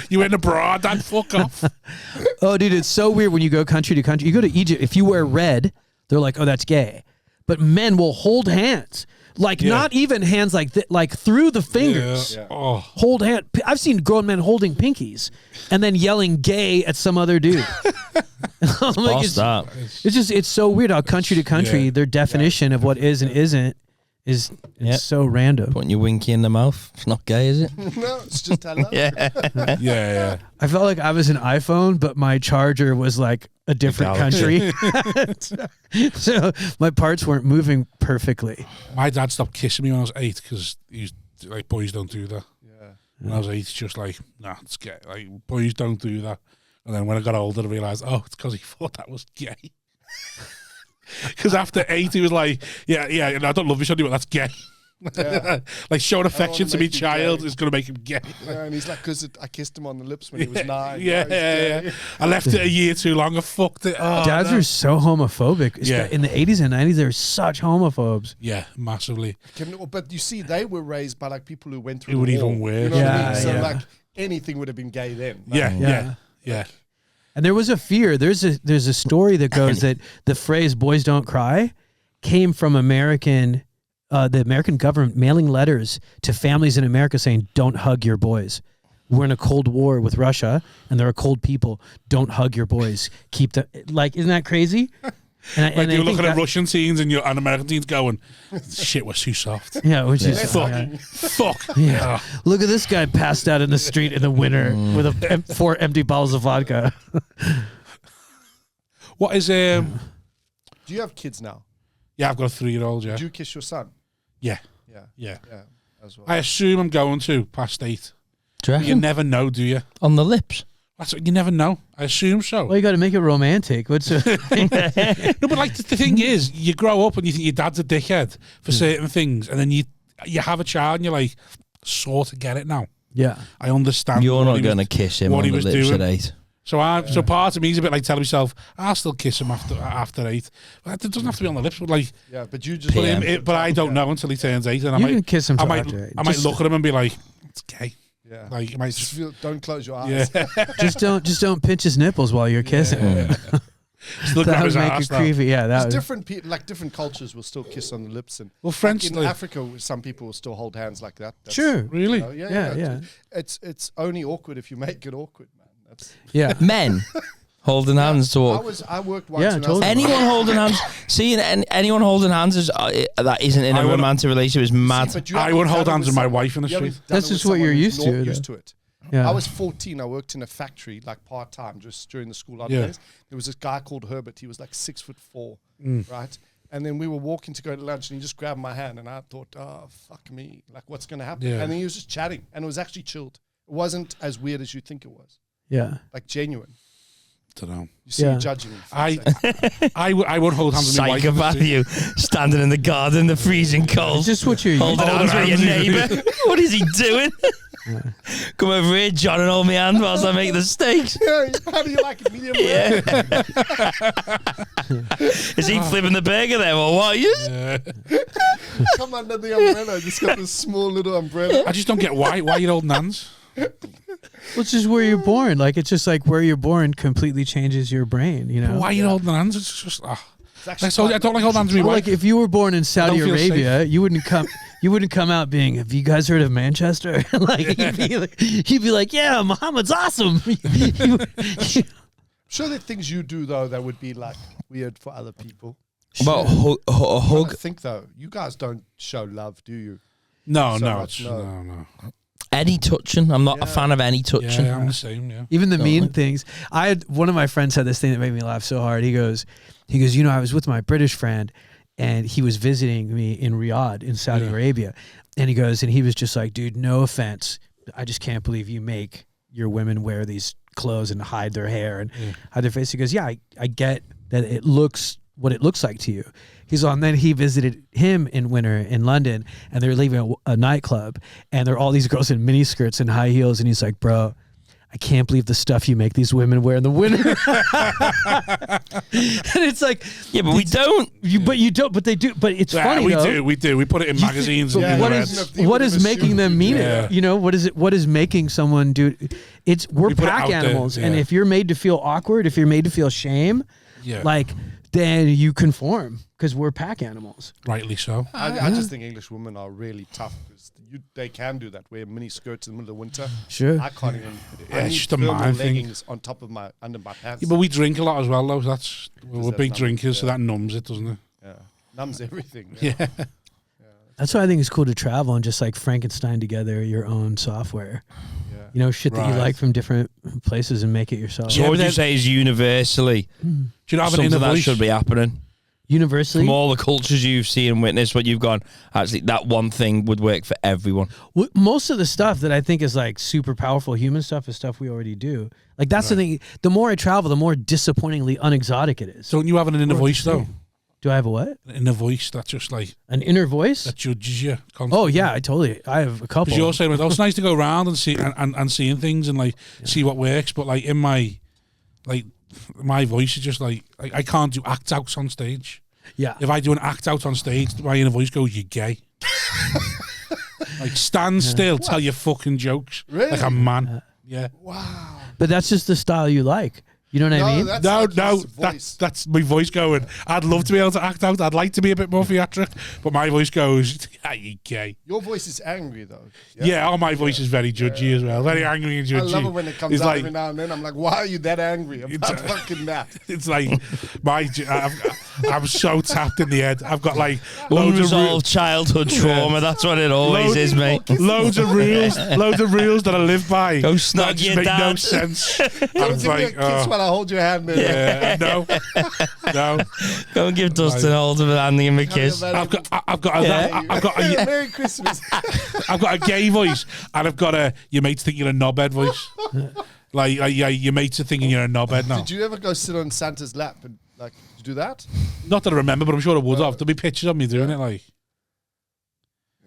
You in a bra, Dad? Fuck off. Oh, dude, it's so weird when you go country to country. You go to Egypt. If you wear red, they're like, oh, that's gay. But men will hold hands. Like, not even hands like through the fingers. Yeah. Oh. Hold hand. I've seen grown men holding pinkies and then yelling gay at some other dude. I'm like, it's so weird how country to country, their definition of what is and isn't is so random. Putting your winky in the mouth. It's not gay, is it? No, it's just hello. Yeah. I felt like I was an iPhone, but my charger was like a different country. So my parts weren't moving perfectly. My dad stopped kissing me when I was 8 because he's like, boys don't do that. Yeah. When I was 8, he's just like, nah, it's gay. Like, boys don't do that. And then when I got older, I realised, oh, it's because he thought that was gay. Because after 8, he was like, yeah, and I don't love you, Shoddy, but that's gay. Yeah. Like, showing affection to my child is going to make him gay. Yeah, and he's like, because I kissed him on the lips when he was 9. Yeah. I left it a year too long. I fucked it. Oh, Dads are so homophobic. Yeah. In the 80s and 90s, they were such homophobes. Yeah, massively. But you see, they were raised by like people who went through Who would the even war. wear. You know what I mean? So Yeah. like anything would have been gay then. Yeah. And there was a fear. There's a story that goes that the phrase "boys don't cry" came from the American government mailing letters to families in America saying, "Don't hug your boys. We're in a cold war with Russia, and there are cold people. Don't hug your boys. Keep the isn't that crazy?" And you're looking at Russian teens and American teens going, shit, we're too soft. Yeah, which is Fuck. Yeah. Look at this guy passed out in the street in the winter with 4 empty bottles of vodka. What is Do you have kids now? Yeah, I've got a 3-year-old. Yeah. Did you kiss your son? Yeah. As well. I assume I'm going to past 8. Do you reckon? You never know, do you? On the lips. That's what, you never know. I assume so. Well, you got to make it romantic. No, but like the thing is, you grow up and you think your dad's a dickhead for certain things, and then you have a child and you're like, sort of get it now. Yeah, I understand. You're not going to kiss him on the lips at 8. So part of me is a bit like telling myself, I'll still kiss him after 8. But it doesn't have to be on the lips, but like, but you just. But I don't know until he turns 8, and you can kiss him. I might look at him and be like, it's gay. Yeah. Like, you might just don't close your eyes. Yeah. just don't pinch his nipples while you're kissing. Yeah. That would make it creepy. Yeah, that would. Different cultures will still kiss on the lips, and French in Africa, some people will still hold hands like that. Sure, really. Yeah. It's only awkward if you make it awkward, man. Men holding hands to walk. I worked once. Yeah, totally. Anyone holding hands, anyone holding hands is that isn't in a romantic relationship is mad. I would hold hands with my wife in the street. That's just what you're used to. Used to it. Yeah. I was 14. I worked in a factory like part time, just during the school holidays. There was this guy called Herbert. He was like 6'4", right? And then we were walking to go to lunch, and he just grabbed my hand, and I thought, oh fuck me, like what's gonna happen? Yeah. And then he was just chatting, and it was actually chilled. It wasn't as weird as you think it was. Yeah, like genuine. Don't know. You see, you're judging me. I would hold hands with my wife. Psychopath, you standing in the garden, the freezing cold. It's just what you're holding hands with your neighbour. What is he doing? Come over here, John, and hold me hand whilst I make the steaks. Yeah, how do you like it? Medium rare? Is he flipping the burger there or what? Come under the umbrella. Just got this small little umbrella. I just don't get why you're holding hands. Well, it's just where you're born. Like, it's just like where you're born completely changes your brain, you know? But why are you holding hands? It's just, I don't like holding hands with my wife. Like, if you were born in Saudi Arabia, you wouldn't come out being, have you guys heard of Manchester? Like, you'd be like, yeah, Muhammad's awesome. Sure, there are things you do, though, that would be, like, weird for other people. About a hug? I think, though, you guys don't show love, do you? No. Any touching. I'm not a fan of any touching. Yeah, I'm the same, yeah. Even the mean things. One of my friends had this thing that made me laugh so hard. He goes, I was with my British friend, and he was visiting me in Riyadh in Saudi Arabia. And he goes, and he was just like, dude, no offense, I just can't believe you make your women wear these clothes and hide their hair and hide their face. He goes, yeah, I get that it looks what it looks like to you. He's on. Then he visited him in winter in London, and they're leaving a nightclub, and there are all these girls in mini skirts and high heels, and he's like, bro, I can't believe the stuff you make these women wear in the winter. And it's like, yeah, but we don't. But they do. But it's funny. We do. We put it in magazines. What is making them mean it? You know, what is it? What is making someone do? We're pack animals, and if you're made to feel awkward, if you're made to feel shame, then you conform because we're pack animals. Rightly so. I just think English women are really tough because they can do that. Wear mini skirts in the middle of winter. Sure. I can't even. It's just a mind thing. Leggings on top of under my pants. Yeah, but we drink a lot as well, though. We're big drinkers, so that numbs it, doesn't it? Yeah, numbs everything. Yeah. That's why I think it's cool to travel and just like Frankenstein together your own software. Yeah. You know, shit that you like from different places and make it yourself. So what would you say is universally? Do you not have an something inner that voice? should be happening? Universally? From all the cultures you've seen and witnessed, what you've gone, actually, that one thing would work for everyone. Most of the stuff that I think is like super powerful human stuff is stuff we already do. Like that's the thing. The more I travel, the more disappointingly unexotic it is. Don't you have an inner voice, though? Do I have a what? An inner voice that's just like... An inner voice? That judges you constantly. Oh, yeah, I have a couple. Because you're saying, it's nice to go around and see and seeing things and like see what works, but like in my voice is just like I can't do act outs on stage. Yeah. If I do an act out on stage, my inner voice goes, "You're gay." Like stand still, tell your fucking jokes like a man. Yeah. Wow. But that's just the style you like. You know what I mean? That's my voice going. I'd love to be able to act out. I'd like to be a bit more theatric, but my voice goes, "You gay." Your voice is angry though. Yeah, my voice is very judgy as well. Very angry and judgy. I love it when it comes out every now and then. I'm like, why are you that angry about fucking that? It's like I'm so tapped in the head. I've got like unresolved childhood trauma. That's what it always is, mate. Loads of rules that I live by. Go snug that your make dad. No sense. Don't give me a kiss while I hold your hand, man. Yeah, no. Go and give Dustin a hold of it and give him a kiss. I've got a Merry Christmas. I've got a gay voice, and I've got a your mates think you're a knobhead voice. Like your mates are thinking you're a knobhead now. Did you ever go sit on Santa's lap and like did you do that? Not that I remember, but I'm sure I would have. There'll be pictures of me doing it. Like,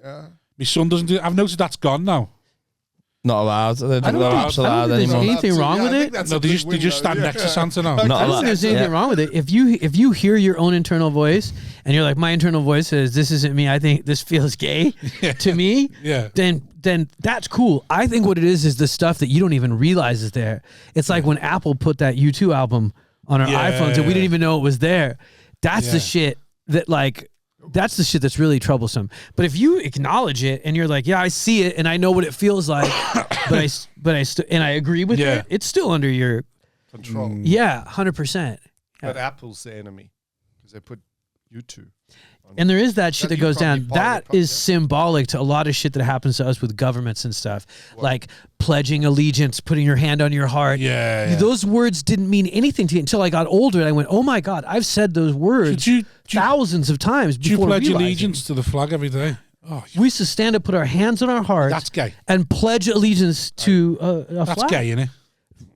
yeah. My son doesn't do it. I've noticed that's gone now. Not allowed. They're not allowed there's anymore. anything wrong with it. No, they just stand next to Santa now. I don't think there's anything wrong with it. If you hear your own internal voice and you're like, my internal voice says this isn't me, I think this feels gay to me. Yeah. Then that's cool. I think what it is the stuff that you don't even realize is there. It's like when Apple put that U2 album on our iPhones and we didn't even know it was there. That's the shit that like. That's the shit that's really troublesome. But if you acknowledge it and you're like, yeah, I see it and I know what it feels like, but I agree with it, it's still under your control. Yeah, 100%. But Apple's the enemy because they put U2. And there is that shit that goes down. That is symbolic to a lot of shit that happens to us with governments and stuff. What? Like pledging allegiance, putting your hand on your heart. Yeah. Those words didn't mean anything to me until I got older and I went, oh my God, I've said those words thousands of times before. Do you pledge allegiance to the flag every day? Oh, we used to stand up, put our hands on our hearts. That's gay. And pledge allegiance to a flag. That's gay, isn't it?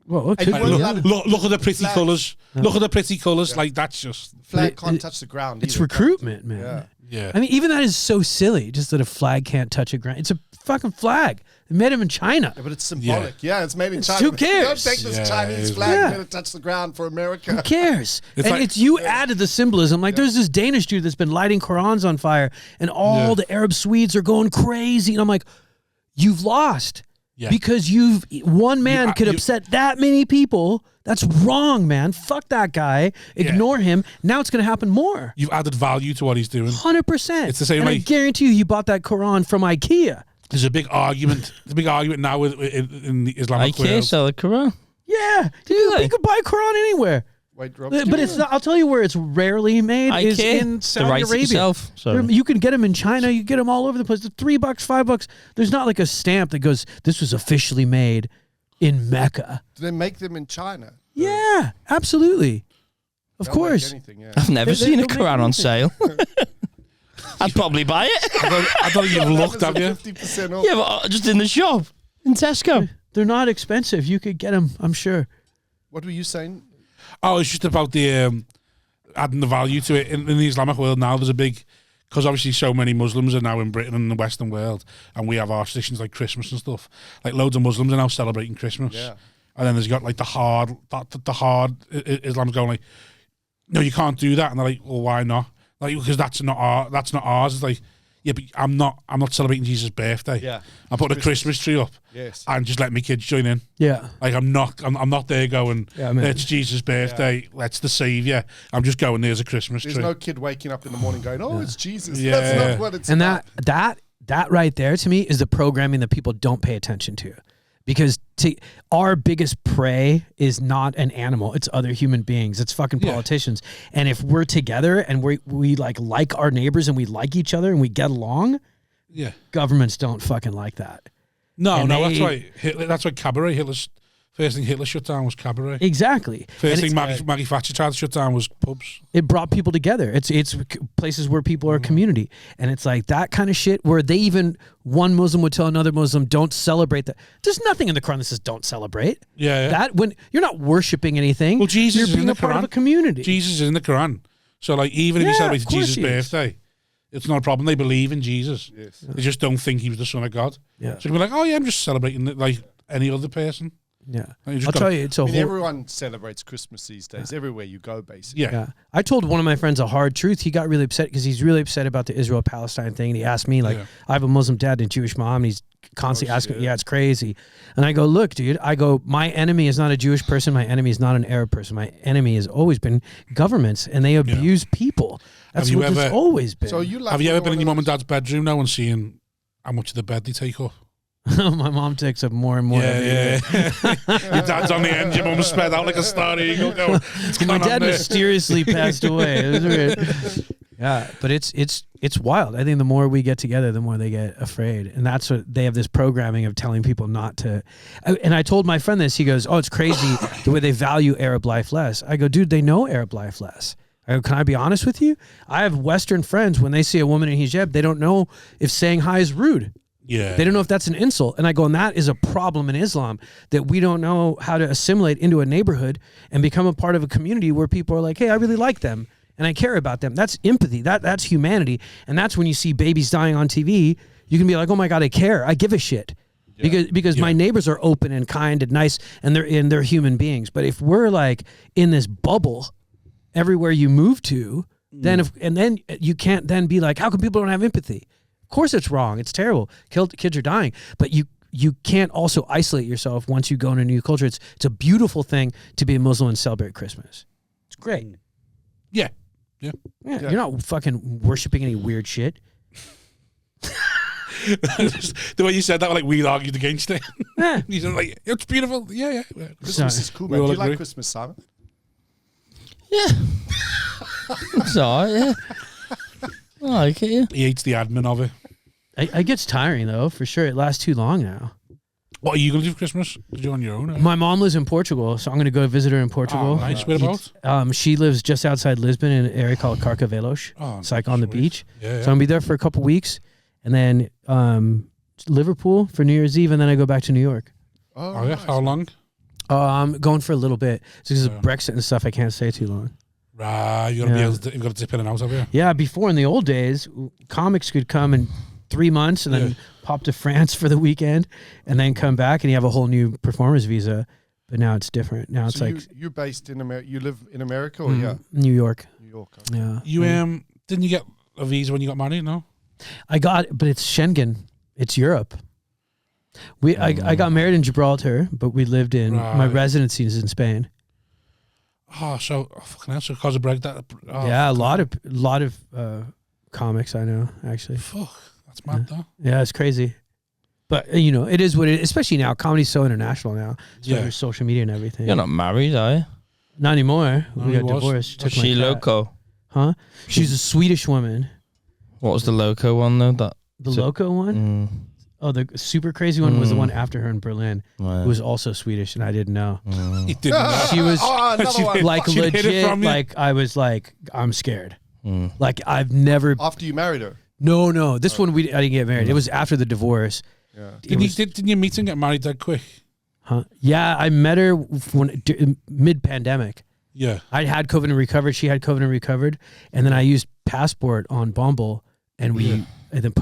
Well, look at the pretty colours. Look at the pretty colours. Like, that's just... Flag can't touch the ground. It's recruitment, man. Yeah. I mean, even that is so silly, just that a flag can't touch a ground. It's a fucking flag. They made them in China. Yeah, but it's symbolic. Yeah, it's made in China. Who cares? Don't take this Chinese flag and let it touch the ground for America. Who cares? It's you added the symbolism. Like there's this Danish dude that's been lighting Qurans on fire and all the Arab Swedes are going crazy. And I'm like, you've lost. Yeah. Because one man could upset that many people. That's wrong, man. Fuck that guy. Ignore him. Now it's going to happen more. You've added value to what he's doing. 100%. It's the same way. I guarantee you bought that Quran from IKEA. There's a big argument. There's a big argument now in the Islamic world. IKEA sell the Quran? Yeah. You could buy a Quran anywhere. Wait, but it's not, I'll tell you where it's rarely made is in Saudi Arabia. You can get them in China. You get them all over the place. $3, $5. There's not like a stamp that goes, this was officially made in Mecca. Do they make them in China? Yeah, absolutely. Of course. I've never seen a Quran on sale. I'd probably buy it. I don't think you've looked, have you? 50% off. Yeah, but just in the shop. In Tesco. They're not expensive. You could get them, I'm sure. What were you saying? Oh, it's just about the adding the value to it. In the Islamic world now, there's a big... Because obviously so many Muslims are now in Britain and the Western world, and we have our traditions like Christmas and stuff. Like loads of Muslims are now celebrating Christmas. Yeah. And then there's got like the hard Islam's going like, no, you can't do that. And they're like, well, why not? Like, because that's not ours. It's like, yeah, but I'm not celebrating Jesus' birthday. Yeah. I'm putting a Christmas tree up. Yes. And just let my kids join in. Yeah. Like I'm not there going, man. it's Jesus' birthday, that's the saviour. I'm just going, there's a Christmas There's tree. no kid waking up in the morning going, oh, it's Jesus. Yeah. That's not what it's And about. that right there to me is the programming that people don't pay attention to. Because our biggest prey is not an animal. It's other human beings. It's fucking politicians. And if we're together and we like our neighbors and we like each other and we get along, governments don't fucking like that. No, that's why cabaret, first thing Hitler shut down was cabaret. Exactly. First thing Maggie Thatcher tried to shut down was pubs. It brought people together. It's places where people are a community. And it's like that kind of shit where one Muslim would tell another Muslim, don't celebrate that. There's nothing in the Quran that says don't celebrate. Yeah. That when you're not worshiping anything, well, Jesus you're is being in the a part Quran. of a community. Jesus is in the Quran. So like even if you celebrate of course Jesus' he is. birthday, it's not a problem. They believe in Jesus. Yes. They just don't think he was the son of God. Yeah. So they'll be like, oh yeah, I'm just celebrating it like any other person. Yeah. And you I'll just tell you, it's a whole... everyone celebrates Christmas these days. Everywhere you go, basically. Yeah. I told one of my friends a hard truth. He got really upset because he's really upset about the Israel-Palestine thing. And he asked me, like, I have a Muslim dad and a Jewish mom, and he's constantly asking, it's crazy. And I go, look, dude, my enemy is not a Jewish person. My enemy is not an Arab person. My enemy has always been governments, and they abuse people. That's what it's always been. So have you ever been in your mum and dad's bedroom now and seeing how much of the bed they take up? My mom takes up more and more. Yeah. Your dad's on the end. Your mum's spread out like a star eagle. My dad mysteriously passed away. It was weird. Yeah, but it's wild. I think the more we get together, the more they get afraid, and that's what they have this programming of telling people not to. And I told my friend this. He goes, "Oh, it's crazy the way they value Arab life less." I go, "Dude, they know Arab life less." I go, "Can I be honest with you? I have Western friends. When they see a woman in hijab, they don't know if saying hi is rude." Yeah. They don't know if that's an insult. And I go, and that is a problem in Islam, that we don't know how to assimilate into a neighborhood and become a part of a community where people are like, hey, I really like them and I care about them. That's empathy. That's humanity. And that's when you see babies dying on TV, you can be like, oh my God, I care. I give a shit. Yeah. Because my neighbors are open and kind and nice and they're human beings. But if we're like in this bubble everywhere you move to, then you can't then be like, how come people don't have empathy? Of course it's wrong. It's terrible. Kids are dying. But you can't also isolate yourself once you go in a new culture. It's a beautiful thing to be a Muslim and celebrate Christmas. It's great. Yeah. You're not fucking worshiping any weird shit. The way you said that, like we argued against it. Yeah. You're like, it's beautiful. Yeah. Christmas is cool, man. Do you like Christmas, Simon? Yeah. It's alright, yeah. I like it, yeah. He hates the admin of it. It gets tiring, though, for sure. It lasts too long now. What are you going to do for Christmas? Did you on your own? My mom lives in Portugal, so I'm going to go visit her in Portugal. Oh, nice. Whereabouts? She lives just outside Lisbon in an area called Carcavelos. Oh, it's like on the beach. Yeah. So I'm going to be there for a couple weeks, and then Liverpool for New Year's Eve, and then I go back to New York. Oh yeah. Nice. How long? I'm going for a little bit. It's because of Brexit and stuff. I can't stay too long. Right, you've got to dip in and out of here. Yeah, before in the old days, comics could come in 3 months and then pop to France for the weekend and then come back and you have a whole new performer's visa. But now it's different. Now it's like you're based in America. You live in America, or New York. New York. Okay. Yeah. You didn't you get a visa when you got married? No. I got, but it's Schengen. It's Europe. I got married in Gibraltar, but we lived in my residency is in Spain. Oh, so fucking hell! So because of Brexit, a lot of comics I know actually. Fuck, that's mad though. Yeah, it's crazy, but it is what it is. Especially now, comedy's so international now. There's social media and everything. You're not married, are you? Not anymore. No, we got divorced. Was she loco? Huh? She's a Swedish woman. What was the loco one though? The loco one? Oh, the super crazy one was the one after her in Berlin, who was also Swedish, and I didn't know. He didn't know. She was like She'd legit. Like I was like, I'm scared. Like I've never. After you married her? No. This one I didn't get married. It was after the divorce. Yeah. Didn't you meet and get married that quick? Huh? Yeah, I met her mid-pandemic. Yeah. I had COVID and recovered. She had COVID and recovered, and then I used Passport on Bumble, and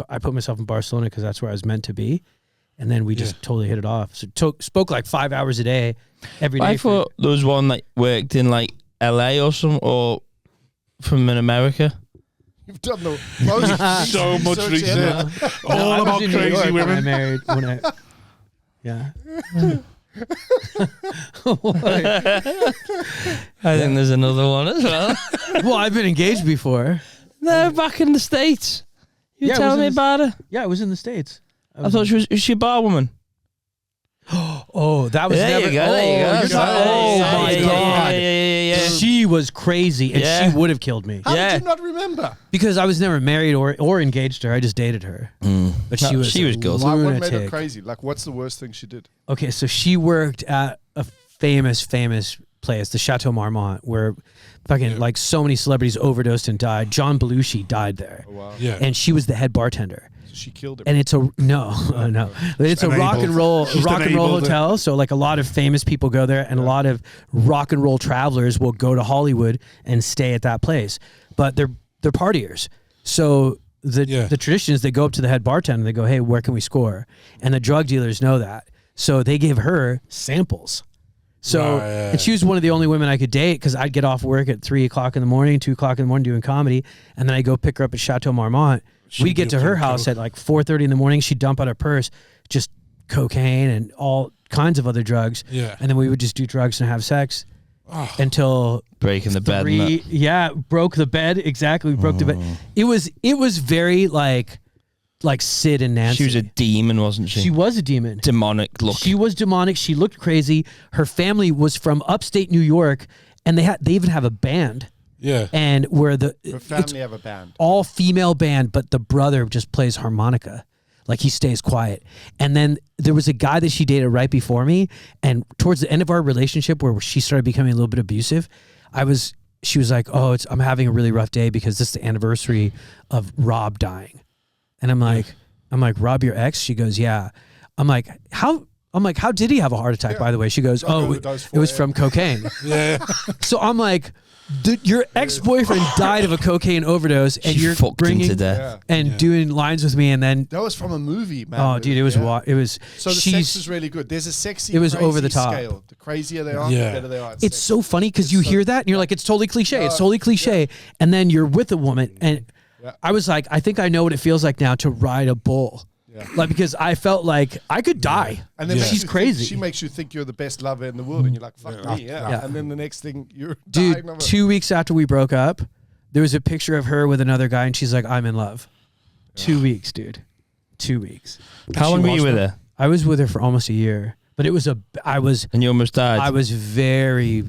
I put myself in Barcelona because that's where I was meant to be, And then we just totally hit it off. So spoke like 5 hours a day every day. I thought there was one that worked in like LA or from in America. You've done the most so much research. All about crazy women. I married yeah. I think there's another one as well. Well, I've been engaged before. No, back in the States. You were telling me about her? Yeah, I was in the States. I thought was she a bar woman? Oh, that was there never. You go, there you go. Oh my God. Yeah. She was crazy, and she would have killed me. How did you not remember? Because I was never married or engaged to her. I just dated her. But she was good. What made her crazy? Like, what's the worst thing she did? Okay, so she worked at a famous place, the Chateau Marmont, where fucking like so many celebrities overdosed and died. John Belushi died there. Oh, wow. Yeah. And she was the head bartender. So she killed him. And it's a no. It's a rock and roll hotel. So like a lot of famous people go there, and a lot of rock and roll travelers will go to Hollywood and stay at that place. But they're partiers. So the tradition is they go up to the head bartender and they go, "Hey, where can we score?" And the drug dealers know that. So they give her samples. So, and she was one of the only women I could date because I'd get off work at 3 o'clock in the morning, 2 o'clock in the morning doing comedy. And then I go pick her up at Chateau Marmont. We'd get to her house at like 4:30 in the morning. She'd dump out her purse, just cocaine and all kinds of other drugs. Yeah. And then we would just do drugs and have sex until breaking the bed. Broke the bed. Exactly. We broke the bed. It was very like Sid and Nancy. She was a demon, wasn't she? She was a demon. Demonic look. She was demonic. She looked crazy. Her family was from upstate New York, and they even have a band. Yeah. And where her family have a band. All female band, but the brother just plays harmonica. Like he stays quiet. And then there was a guy that she dated right before me, and towards the end of our relationship where she started becoming a little bit abusive, she was like, "Oh, I'm having a really rough day because this is the anniversary of Rob dying." And I'm like, "Rob, your ex?" She goes, "Yeah." I'm like, how did he have a heart attack, by the way? She goes, it was from cocaine. Yeah. So I'm like, your ex-boyfriend died of a cocaine overdose, and you're bringing to death and doing lines with me, and then that was from a movie, man. Oh, dude, it was So the sex is really good. There's a sexy. It was over the top. Scale. The crazier they are, the better they are. It's so funny because you hear that and you're like, it's totally cliche. It's totally cliche, and then you're with a woman, and I was like, I think I know what it feels like now to ride a bull. Yeah. Like, because I felt like I could die. And then she's crazy. She makes you think you're the best lover in the world, and you're like, fuck me, And then the next thing you're dying of 2 weeks after we broke up, there was a picture of her with another guy, and she's like, "I'm in love." 2 weeks, dude. 2 weeks. How long were you with her? I was with her for almost a year, but and you almost died. I was very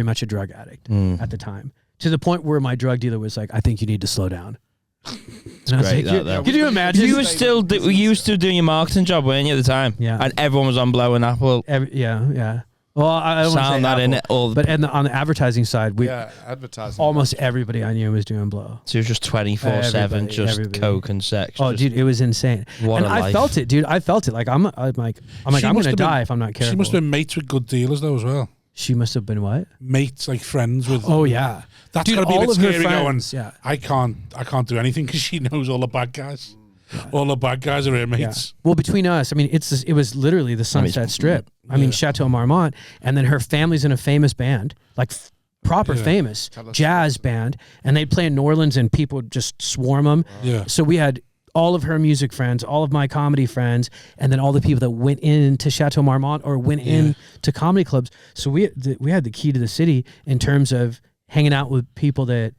much a drug addict at the time, to the point where my drug dealer was like, "I think you need to slow down." And I was like, could you imagine? You were still doing your marketing job, weren't you, at the time? Yeah. And everyone was on blowing Apple. Yeah. Well, I don't sound that Apple, in it all. But on the advertising side, advertising. Almost everybody I knew was doing blow. So it was just 24/7, just coke and sex. Oh, dude, it was insane. And I felt it, dude. I felt it. Like I'm gonna die if I'm not careful. She must have been mates with good dealers though as well. She must have been what? Mates, like friends with. Oh yeah. That's gotta be a bit scary friends, going. I can't do anything because she knows all the bad guys. Yeah. All the bad guys are her mates. Well, between us, I mean, it was literally the Sunset Strip. I mean, Chateau Marmont, and then her family's in a famous band, like proper famous jazz band, and they'd play in New Orleans, and people would just swarm them. Yeah. So we had all of her music friends, all of my comedy friends, and then all the people that went into Chateau Marmont or went in to comedy clubs. So we had the key to the city in terms of hanging out with people that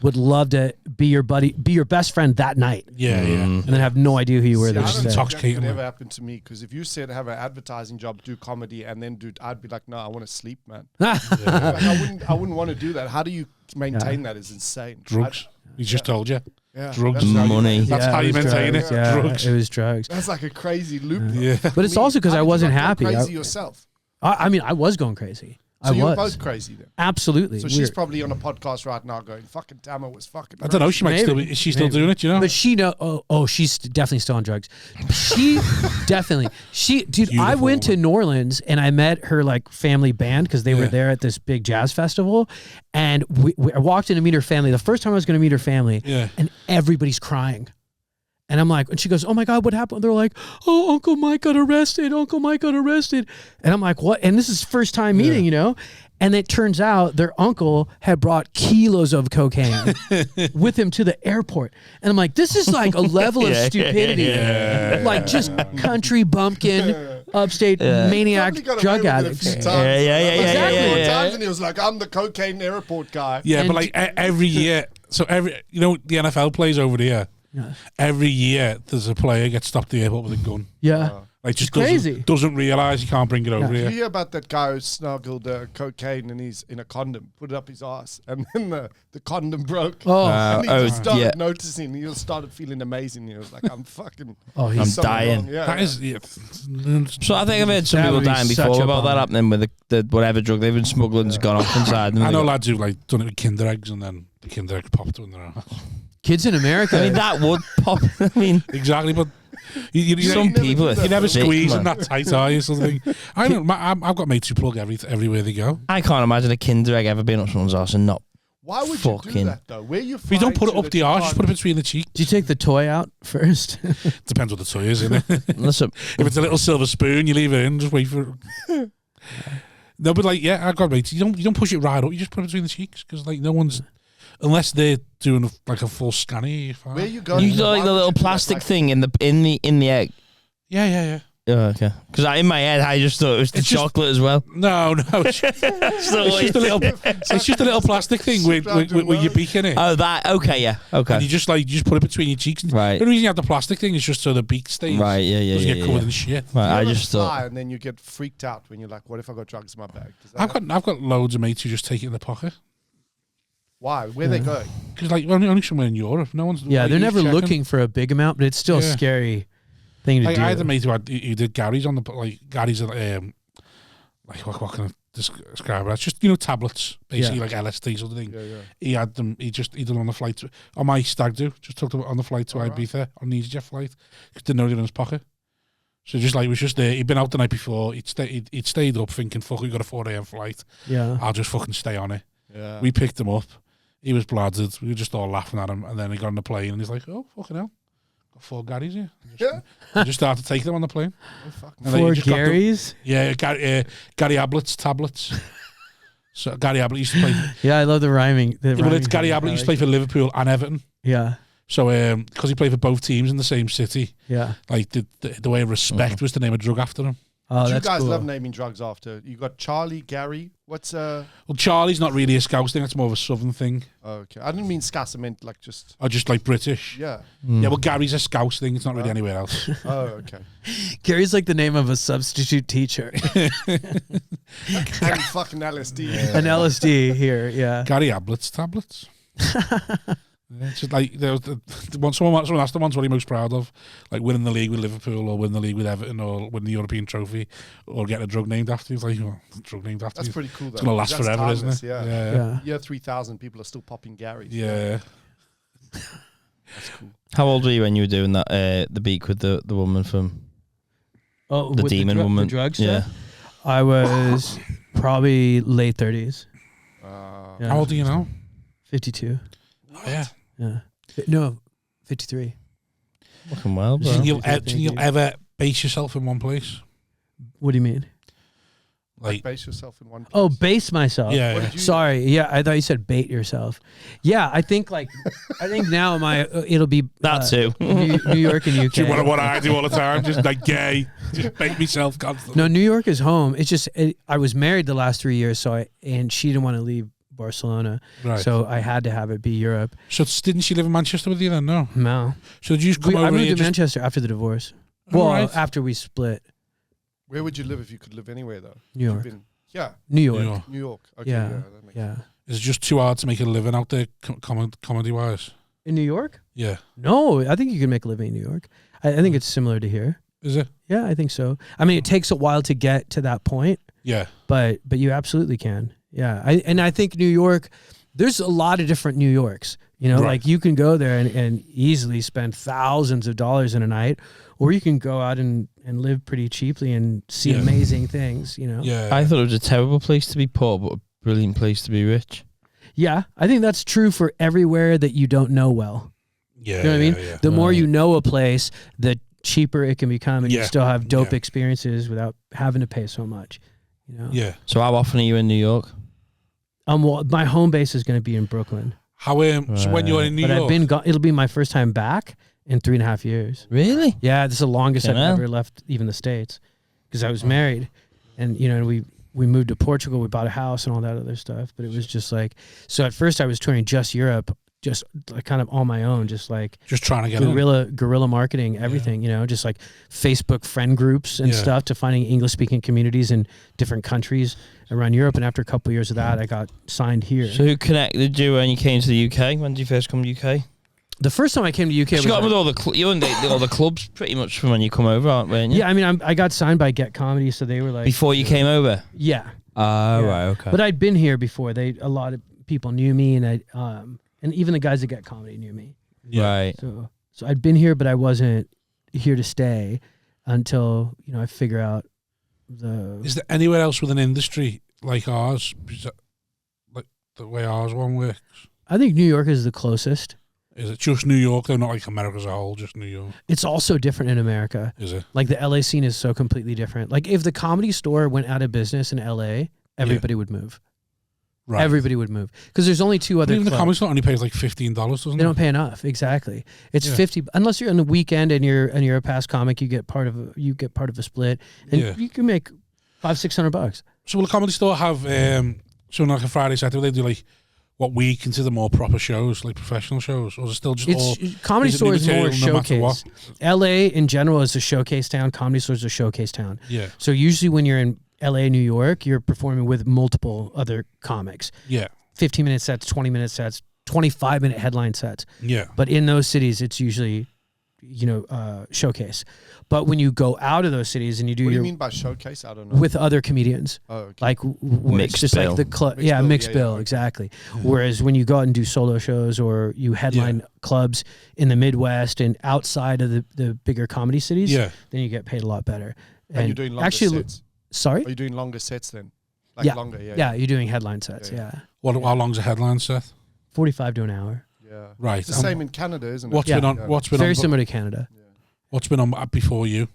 would love to be your buddy, be your best friend that night. Yeah. And then have no idea who you were. I don't think intoxicating. that could never happen to me, because if you said have an advertising job, do comedy, and then I'd be like, no, I want to sleep, man. Like, I wouldn't want to do that. How do you maintain that? Is insane. Drugs. He just told you. Yeah, drugs, money. That's how you maintain it. Yeah, drugs. It was drugs. That's like a crazy loop. Yeah. But it's also because I wasn't happy. Crazy yourself. I mean, I was going crazy. So you were both crazy then? Absolutely. So she's probably on a podcast right now going, fucking Tamer was fucking crazy. I don't know. She might still be. Is she still doing it? You know? But she she's definitely still on drugs. She definitely. Dude, beautiful. I went to New Orleans and I met her like family band because they were there at this big jazz festival. And I walked in to meet her family. The first time I was going to meet her family. Yeah. And everybody's crying. And I'm like, and she goes, oh my God, what happened? They're like, oh, Uncle Mike got arrested. Uncle Mike got arrested. And I'm like, what? And this is first time meeting, you know? And it turns out their uncle had brought kilos of cocaine with him to the airport. And I'm like, this is like a level of stupidity. Like just country bumpkin, upstate maniac drug addicts. Exactly. Times and he was like, I'm the cocaine airport guy. Yeah, and but like every year, so the NFL plays over there. Yeah. Every year, there's a player gets stopped at the airport with a gun. Yeah. Like just crazy. Doesn't realize he can't bring it over here. Did you hear about that guy who snuggled cocaine and he's in a condom, put it up his ass, and then the condom broke? Oh, and he just started noticing. He just started feeling amazing. He was like, I'm fucking. I'm dying. Yeah, that is. Yeah. So I think I've heard some people dying before about that happening with the whatever drug they've been smuggling's gone off inside. I know lads who've like done it with Kinder eggs and then the Kinder eggs popped in their ass. Kids in America. I mean, that would pop. I mean, exactly, but some people you never squeeze them that tight, are you? Something. I don't. I've got mates who plug everywhere they go. I can't imagine a Kinder egg ever being up someone's ass and not. Why would you do that though? Where you? If you don't put it up the arse, just put it between the cheeks. Do you take the toy out first? Depends what the toy is, isn't it? Listen, if it's a little silver spoon, you leave it in. Just wait for it. No, but like, yeah, I've got mates. You don't push it right up. You just put it between the cheeks because like no one's. Unless they're doing like a full scanner. Where you going? You do like the little plastic thing in the egg. Yeah. Oh, okay. Because in my head, I just thought it was the chocolate as well. No. It's just a little plastic thing with your beak in it. Oh, that. Okay, yeah. Okay. And you just put it between your cheeks. Right. The reason you have the plastic thing is just so the beak stays. Right. Yeah. Doesn't get covered in shit. Right. I just thought. And then you get freaked out when you're like, "What if I got drugs in my bag?" I've got loads of mates who just take it in the pocket. Why? Where they going? Because like only somewhere in Europe. No one's. Yeah, they're never looking for a big amount, but it's still a scary thing to do. I had a mate who did Gary's on the Gary's like what can I describe it? It's just tablets, basically like LSD sort of thing. Yeah. He had them. He did them on the flight on my stag do. Just took them on the flight to Ibiza on the EasyJet flight. Didn't know they were in his pocket. So just like, it was just there. He'd been out the night before. He'd stayed up thinking, fuck, we got a 4 a.m. flight. Yeah. I'll just fucking stay on it. Yeah. We picked him up. He was bladdered. We were just all laughing at him. And then he got on the plane and he's like, oh, fucking hell. Got 4 Garys here. Just started taking them on the plane. 4 Garys? Yeah, Gary Ablett's tablets. So Gary Ablett used to play. Yeah, I love the rhyming. It's Gary Ablett used to play for Liverpool and Everton. Yeah. So, because he played for both teams in the same city, like the way respect was to name a drug after him. Oh, you guys love naming drugs after. You got Charlie, Gary. What's Well, Charlie's not really a Scouse thing. That's more of a Southern thing. Okay, I didn't mean Scouse. I meant like just. Or just like British. Yeah. Yeah, well, Gary's a Scouse thing. It's not really anywhere else. Oh, okay. Gary's like the name of a substitute teacher. Gary fucking LSD. An LSD here, yeah. Gary Ablett's tablets. It's just like someone asked him once what are you most proud of, like winning the league with Liverpool or winning the league with Everton or winning the European trophy or getting a drug named after you. He's like, well, drug named after you. That's pretty cool though. It's gonna last forever, timeless, isn't it? Yeah. Year 3000 people are still popping Garys. Yeah. That's cool. How old were you when you were doing that the beak with the woman from the demon woman? The drugs? Yeah. I was probably late 30s. How old are you now? 52. Oh, yeah. Yeah. No, 53. Fucking well, bro. Do you think you'll ever base yourself in one place? What do you mean? Like base yourself in one place? Oh, base myself. Yeah. Sorry. Yeah, I thought you said bait yourself. Yeah, I think now it'll be that too. New York and UK. Do you want what I do all the time? Just like gay. Just bait myself constantly. No, New York is home. It's just I was married the last 3 years, and she didn't want to leave Barcelona, right. So I had to have it be Europe. So didn't she live in Manchester with you then? No. So did you just come over? I moved to Manchester after the divorce. After we split. Where would you live if you could live anywhere though? New York. New York. Okay, yeah. Is it just too hard to make a living out there, comedy wise? In New York? Yeah. No, I think you can make a living in New York. I think it's similar to here. Is it? Yeah, I think so. I mean, it takes a while to get to that point. Yeah. But you absolutely can. Yeah, I think New York, there's a lot of different New Yorks. Like you can go there and easily spend thousands of dollars in a night, or you can go out and live pretty cheaply and see amazing things, Yeah. I thought it was a terrible place to be poor, but a brilliant place to be rich. Yeah, I think that's true for everywhere that you don't know well. Yeah, you know what I mean? Yeah. The more you know a place, the cheaper it can become, and you still have dope experiences without having to pay so much. You know? Yeah. So how often are you in New York? Well, my home base is going to be in Brooklyn. How so when you're in New York? I've been it'll be my first time back in 3.5 years. Really? Yeah, this is the longest I've ever left even the States, because I was married, and we moved to Portugal, we bought a house and all that other stuff, but it was just like, so at first I was touring just Europe, just like kind of on my own, just trying to get guerrilla marketing, everything, just like Facebook friend groups and stuff, to finding English speaking communities in different countries around Europe. And after a couple of years of that, I got signed here. So who connected you when you came to the UK? When did you first come to the UK? The first time I came to UK, you got with all the clubs pretty much from when you come over, aren't we? Yeah, I mean, I got signed by Get Comedy, so they were like before you came over. Yeah. Right, okay. But I'd been here before. A lot of people knew me, and and even the guys that Get Comedy knew me. Right. So I'd been here, but I wasn't here to stay until I figure out the. Is there anywhere else with an industry like ours, like the way ours one works? I think New York is the closest. Is it just New York though, not like America as a whole, just New York? It's also different in America. Is it? Like the LA scene is so completely different. Like if the Comedy Store went out of business in LA, everybody would move. Right. Everybody would move because there's only two other. But even clubs. the Comedy Store only pays like $15, doesn't it? They don't pay enough. Exactly. It's 50 unless you're on the weekend and you're a past comic. You get part of a split, and you can make $500-600. So will the Comedy Store have so like a Friday Saturday? They do like what we consider more proper shows, like professional shows, or is it still just Comedy Store is more showcase. No LA in general is a showcase town. Comedy Store is a showcase town. Yeah. So usually when you're in LA, New York, you're performing with multiple other comics. Yeah. 15-minute sets, 20-minute sets, 25-minute headline sets. Yeah. But in those cities, it's usually, showcase. But when you go out of those cities and you do what do you mean by showcase? I don't know. With other comedians. Oh, okay. Like mixed just bill. like the club. Yeah, mixed bill, exactly. Whereas when you go out and do solo shows or you headline clubs in the Midwest and outside of the bigger comedy cities, then you get paid a lot better. And you're doing longer sets. Sorry? Are you doing longer sets then? Like longer, yeah. You're doing headline sets, yeah. How long's a headline set? 45 to an hour. Yeah. Right. It's the same in Canada, isn't it? What's been on? What's been very on, similar to Canada. Yeah. What's been on before you?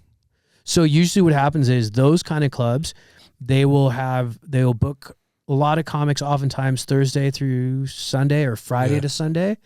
So usually what happens is those kind of clubs, they will book a lot of comics oftentimes Thursday through Sunday or Friday to Sunday.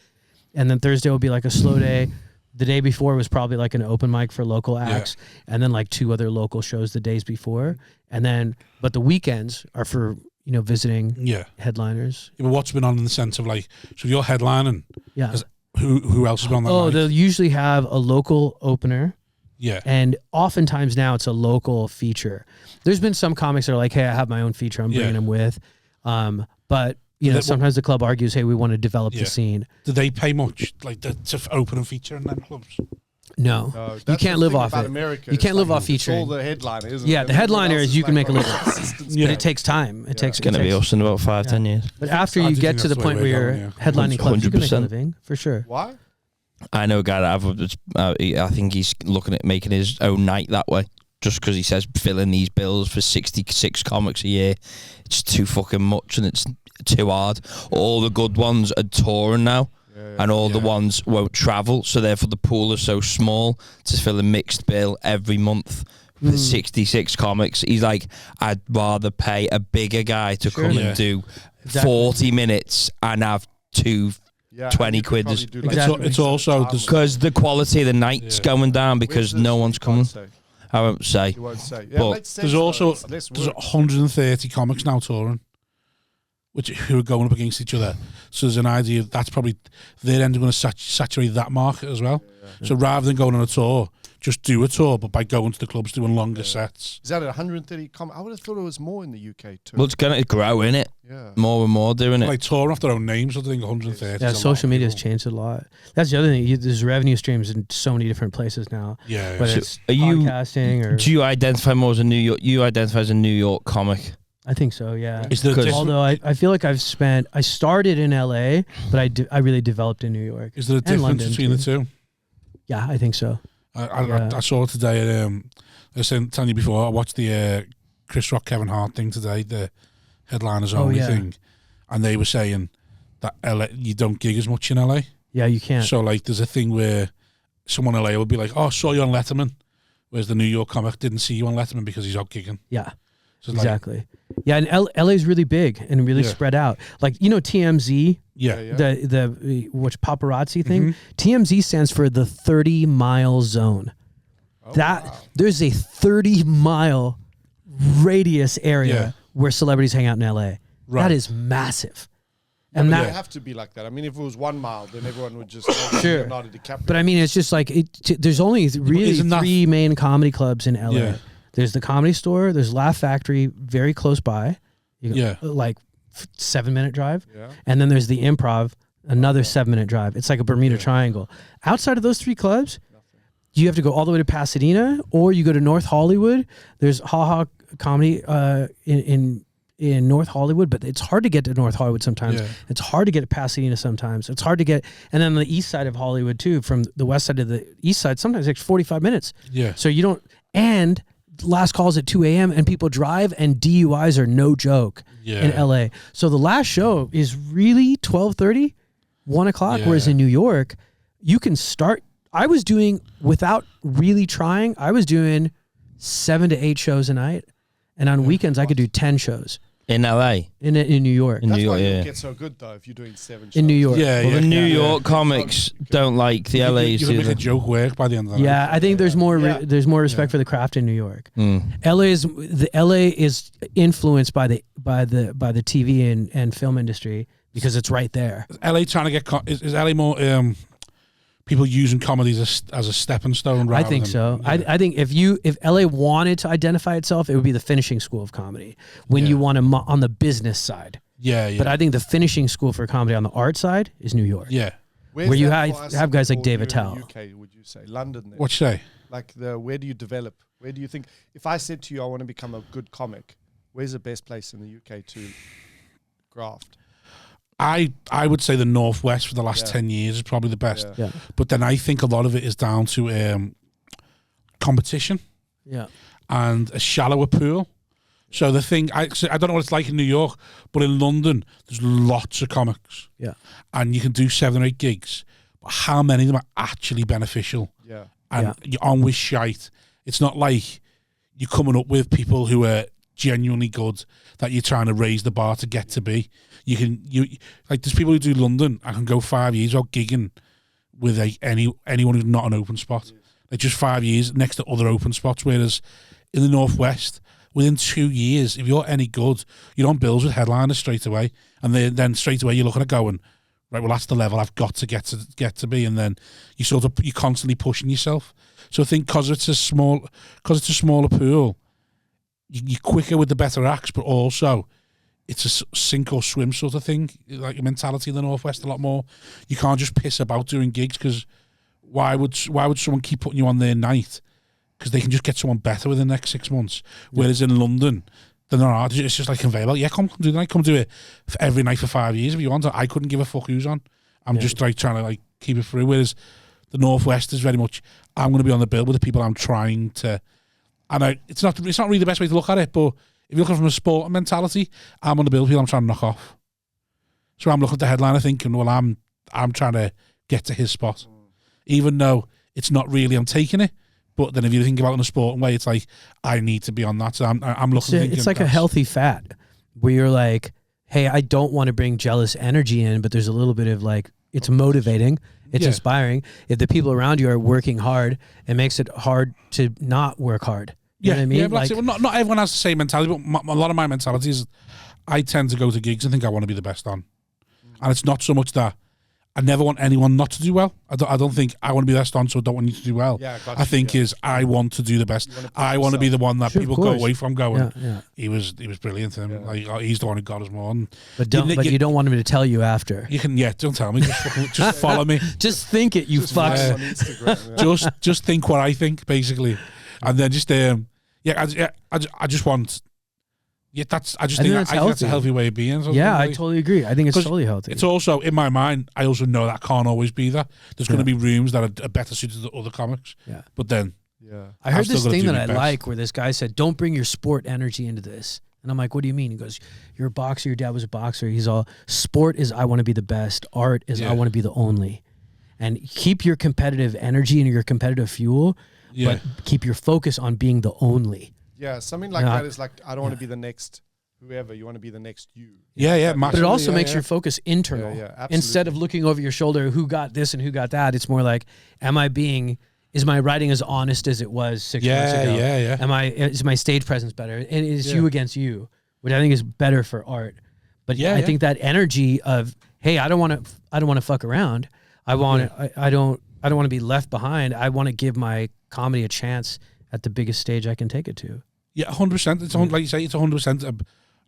And then Thursday will be like a slow day. The day before was probably like an open mic for local acts, and then like 2 other local shows the days before. And then, but the weekends are for, visiting headliners. Yeah, but what's been on in the sense of like, so you're headlining. Yeah. Who else has been on that night? They'll usually have a local opener. Yeah. And oftentimes now it's a local feature. There's been some comics that are like, hey, I have my own feature I'm bringing them with. But, sometimes the club argues, hey, we want to develop the scene. Do they pay much like to open a feature in them clubs? No, you can't live off it. America, you can't live off featuring. It's all the headliner, isn't it? Yeah, the headliner is you can make a living. But it takes time. It's going to be us in about 5-10 years. But after you get to the point where you're headlining clubs, you can make a living, for sure. Why? I know a guy that I think he's looking at making his own night that way. Just because he says filling these bills for 66 comics a year, it's too fucking much and it's too hard. All the good ones are touring now, and all the ones won't travel, so therefore the pool is so small to fill a mixed bill every month for 66 comics. He's like, I'd rather pay a bigger guy to come and do 40 minutes and have 20 quid. It's also because the quality of the night's going down because no one's coming. I won't say. You won't say. Yeah, but there's also 130 comics now touring, who are going up against each other. So there's an idea that's probably their end going to saturate that market as well. Yeah. So rather than going on a tour, just do a tour, but by going to the clubs doing longer sets. Is that 130 comics? I would have thought it was more in the UK too. Well, it's going to grow, innit? Yeah. More and more doing it. Like touring off their own names, I think 130. Yeah, social media has changed a lot. That's the other thing. There's revenue streams in so many different places now. Yeah. Whether it's podcasting or... Do you identify more as a New York... You identify as a New York comic? I think so, yeah. Although I feel like I started in LA, but I really developed in New York. Is there a difference between the two? Yeah, I think so. I saw it today. I was telling you before, I watched the Chris Rock, Kevin Hart thing today, the headliners only thing. And they were saying that LA, you don't gig as much in LA. Yeah, you can't. So like, there's a thing where someone in LA will be like, "Oh, I saw you on Letterman," whereas the New York comic didn't see you on Letterman because he's out gigging. Yeah, So exactly. Yeah, and LA is really big and really spread out. Like, you know, TMZ, the which paparazzi thing. TMZ stands for the 30-mile zone. There's a 30-mile radius area where celebrities hang out in LA. Right. That is massive. And that have to be like that. I mean, if it was 1 mile, then everyone would just Leonardo DiCaprio. But I mean, it's just like there's only really three main comedy clubs in LA. Yeah. There's the Comedy Store. There's Laugh Factory, very close by. Like 7-minute drive. Yeah. And then there's the Improv, another 7-minute drive. It's like a Bermuda Triangle. Outside of those 3 clubs, you have to go all the way to Pasadena, or you go to North Hollywood. There's Ha Ha Comedy in North Hollywood, but it's hard to get to North Hollywood sometimes. Yeah. It's hard to get to Pasadena sometimes. It's hard to get, and then on the east side of Hollywood too, from the west side to the east side, sometimes it takes 45 minutes. Yeah. So you don't, and last calls at 2 a.m. and people drive, and DUIs are no joke in LA. So the last show is really 12:30, 1 o'clock, whereas in New York, you can start, I was doing, without really trying, I was doing 7 to 8 shows a night. And on weekends, I could do 10 shows. In LA? In New York. That's why you get so good, though, if you're doing 7 shows. In New York. The New York comics don't like the LA's. You can make a joke work by the end of the night. Yeah, I think there's more respect for the craft in New York. LA is influenced by the TV and film industry because it's right there. Is LA trying to get is LA more people using comedy as a stepping stone? I think so. I think if LA wanted to identify itself, it would be the finishing school of comedy. When you want to on the business side. Yeah. But I think the finishing school for comedy on the art side is New York. Yeah. Where you have guys like Dave Attell. UK, would you say London? Then? What you say? Like where do you develop? Where do you think? If I said to you, I want to become a good comic, where's the best place in the UK to graft? I would say the Northwest for the last 10 years is probably the best. Yeah. But then I think a lot of it is down to competition. Yeah. And a shallower pool. So the thing, I don't know what it's like in New York, but in London, there's lots of comics. Yeah. And you can do 7 or 8 gigs. But how many of them are actually beneficial? Yeah. And you're on with shite. It's not like you're coming up with people who are genuinely good that you're trying to raise the bar to get to be. You like there's people who do London and can go 5 years without gigging with anyone who's not an open spot. Like just 5 years next to other open spots. Whereas in the Northwest, within 2 years, if you're any good, you're on bills with headliners straight away, and then straight away you're looking at going, right, well that's the level I've got to get to be, and then you're constantly pushing yourself. So I think because it's a smaller pool, you're quicker with the better acts, but also it's a sink or swim sort of thing, like a mentality in the Northwest a lot more. You can't just piss about doing gigs because why would someone keep putting you on their night? Because they can just get someone better within the next 6 months. Whereas in London, they're not. It's just like conveyor belt. Yeah, come do the night. Come do it for every night for 5 years if you want. I couldn't give a fuck who's on. I'm just like trying to like keep it through. Whereas the Northwest is very much, I'm going to be on the bill with the people I'm trying to. And it's not really the best way to look at it, but if you're looking from a sport mentality, I'm on the bill with people I'm trying to knock off. So I'm looking at the headliner thinking, well, I'm trying to get to his spot. Even though it's not really, I'm taking it. But then if you think about it in a sporting way, it's like, I need to be on that. So I'm looking at it. It's like a healthy fat where you're like, hey, I don't want to bring jealous energy in, but there's a little bit of like, it's motivating. It's inspiring. If the people around you are working hard, it makes it hard to not work hard. You know what I mean? Yeah, but like, not everyone has the same mentality, but a lot of my mentality is I tend to go to gigs and think I want to be the best on. And it's not so much that I never want anyone not to do well. I don't think I want to be the best on, so I don't want you to do well. Yeah, I think I want to do the best. I want to be the one that people go away from going, he was brilliant. And like, he's the one who got us more. But you don't want him to tell you after. You can, don't tell me. Just follow me. Just think it, you fucks. On Instagram, just think what I think, basically. And then just, I just want... Yeah, I think that's a healthy way of being. Yeah, I totally agree. I think it's totally healthy. It's also, in my mind, I also know that can't always be that. There's going to be rooms that are better suited to other comics. Yeah. But then... Yeah. I heard this thing that I like where this guy said, don't bring your sport energy into this. And I'm like, what do you mean? He goes, you're a boxer, your dad was a boxer. He's all, sport is I want to be the best. Art is I want to be the only. and keep your competitive energy and your competitive fuel, but keep your focus on being the only. Yeah, something like that is like, I don't want to be the next whoever. You want to be the next you. But it also makes your focus internal. Absolutely. Instead of looking over your shoulder, who got this and who got that, it's more like, is my writing as honest as it was 6 months ago? Is my stage presence better? And it's you against you, which I think is better for art. But I think that energy of, hey, I don't want to fuck around. I don't want to be left behind. I want to give my comedy a chance at the biggest stage I can take it to. Yeah, 100%. It's like you say, it's 100%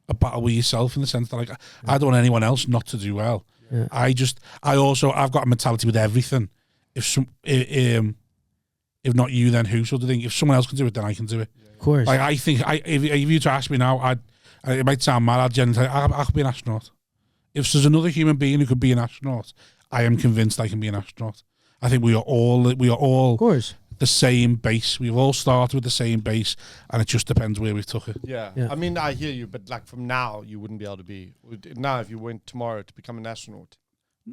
a battle with yourself in the sense that like I don't want anyone else not to do well. Yeah. I've got a mentality with everything. If not you, then who sort of thing. If someone else can do it, then I can do it. Of course. Like I think if you were to ask me now, it might sound mad. I'd generally I could be an astronaut. If there's another human being who could be an astronaut, I am convinced I can be an astronaut. I think we are all of course, the same base. We've all started with the same base, and it just depends where we've took it. Yeah. I mean, I hear you, but like from now, you wouldn't be able to be. Now, if you went tomorrow to become an astronaut,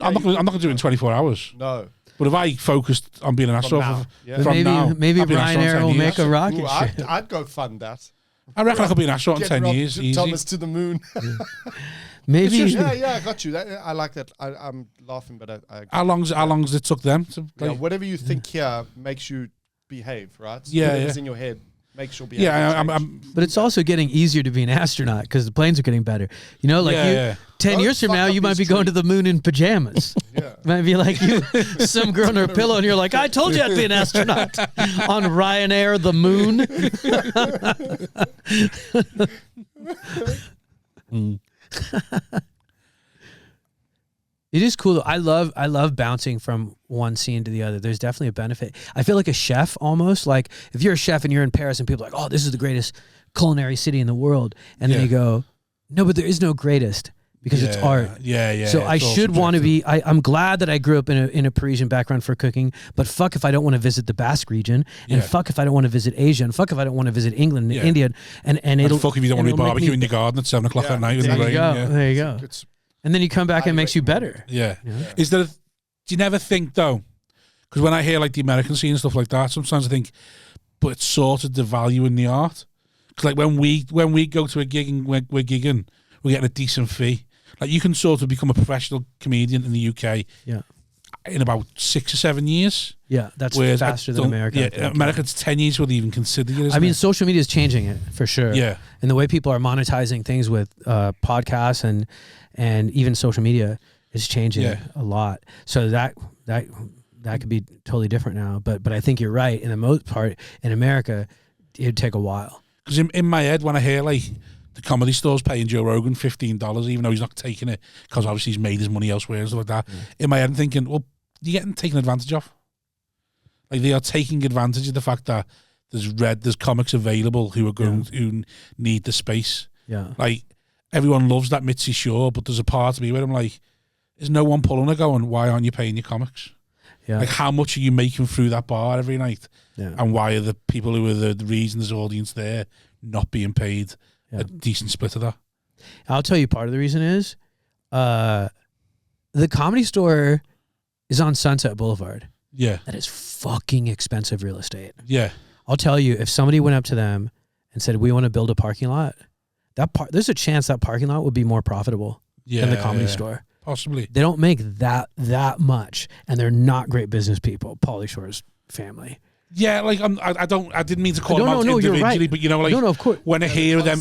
I'm not going to do it in 24 hours. No. But if I focused on being an astronaut maybe Ryanair will make a rocket ship. I'd go fund that. I reckon I could be an astronaut in 10 years. Easy. Thomas to the moon. Maybe. I got you. I like that. I'm laughing, but I how long it took them to? Like, whatever you think here makes you behave, right? So yeah, whatever's in your head makes you behave. Yeah, but it's also getting easier to be an astronaut because the planes are getting better. You know, like 10 years from now, you might be going to the moon in pajamas. Might be like you, some girl on her pillow, and you're like, I told you I'd be an astronaut on Ryanair, the moon. It is cool. I love bouncing from one scene to the other. There's definitely a benefit. I feel like a chef almost. Like if you're a chef and you're in Paris and people are like, oh, this is the greatest culinary city in the world. And then you go, no, but there is no greatest because it's art. So I should want to be, I'm glad that I grew up in a Parisian background for cooking, but fuck if I don't want to visit the Basque region, and fuck if I don't want to visit Asia, and fuck if I don't want to visit England and India, and it'll fuck if you don't want to be barbecuing in your garden at 7 o'clock at night in the rain. There you go. And then you come back and it makes you better. Yeah. Is there? Do you never think though? Because when I hear like the American scene and stuff like that, sometimes I think, but it's sort of devaluing the art. Because like when we go to a gig and we're gigging, we're getting a decent fee. Like you can sort of become a professional comedian in the UK. In about 6 or 7 years. Yeah, that's faster than America. Yeah, America, it's 10 years would even consider it. I mean, social media is changing it for sure. Yeah, and the way people are monetizing things with podcasts and even social media is changing a lot. So that could be totally different now. But I think you're right. In the most part, in America, it'd take a while. Because in my head, when I hear like the Comedy Store's paying Joe Rogan $15, even though he's not taking it because obviously he's made his money elsewhere and stuff like that. In my head, I'm thinking, well, you're getting taken advantage of. Like they are taking advantage of the fact that there's comics available who need the space. Yeah, like everyone loves that Mitzi Shore, but there's a part of me where I'm like, is no one pulling her going, why aren't you paying your comics? Yeah, like how much are you making through that bar every night? Yeah, and why are the people who are the reason there's audience there not being paid a decent split of that? I'll tell you part of the reason is the Comedy Store is on Sunset Boulevard. Yeah. That is fucking expensive real estate. Yeah. I'll tell you, if somebody went up to them and said, we want to build a parking lot, there's a chance that parking lot would be more profitable than the Comedy Store. Possibly. They don't make that much, and they're not great business people. Pauly Shore's family. Yeah, like I didn't mean to call them out individually, right. But you know, like of course. When I hear them,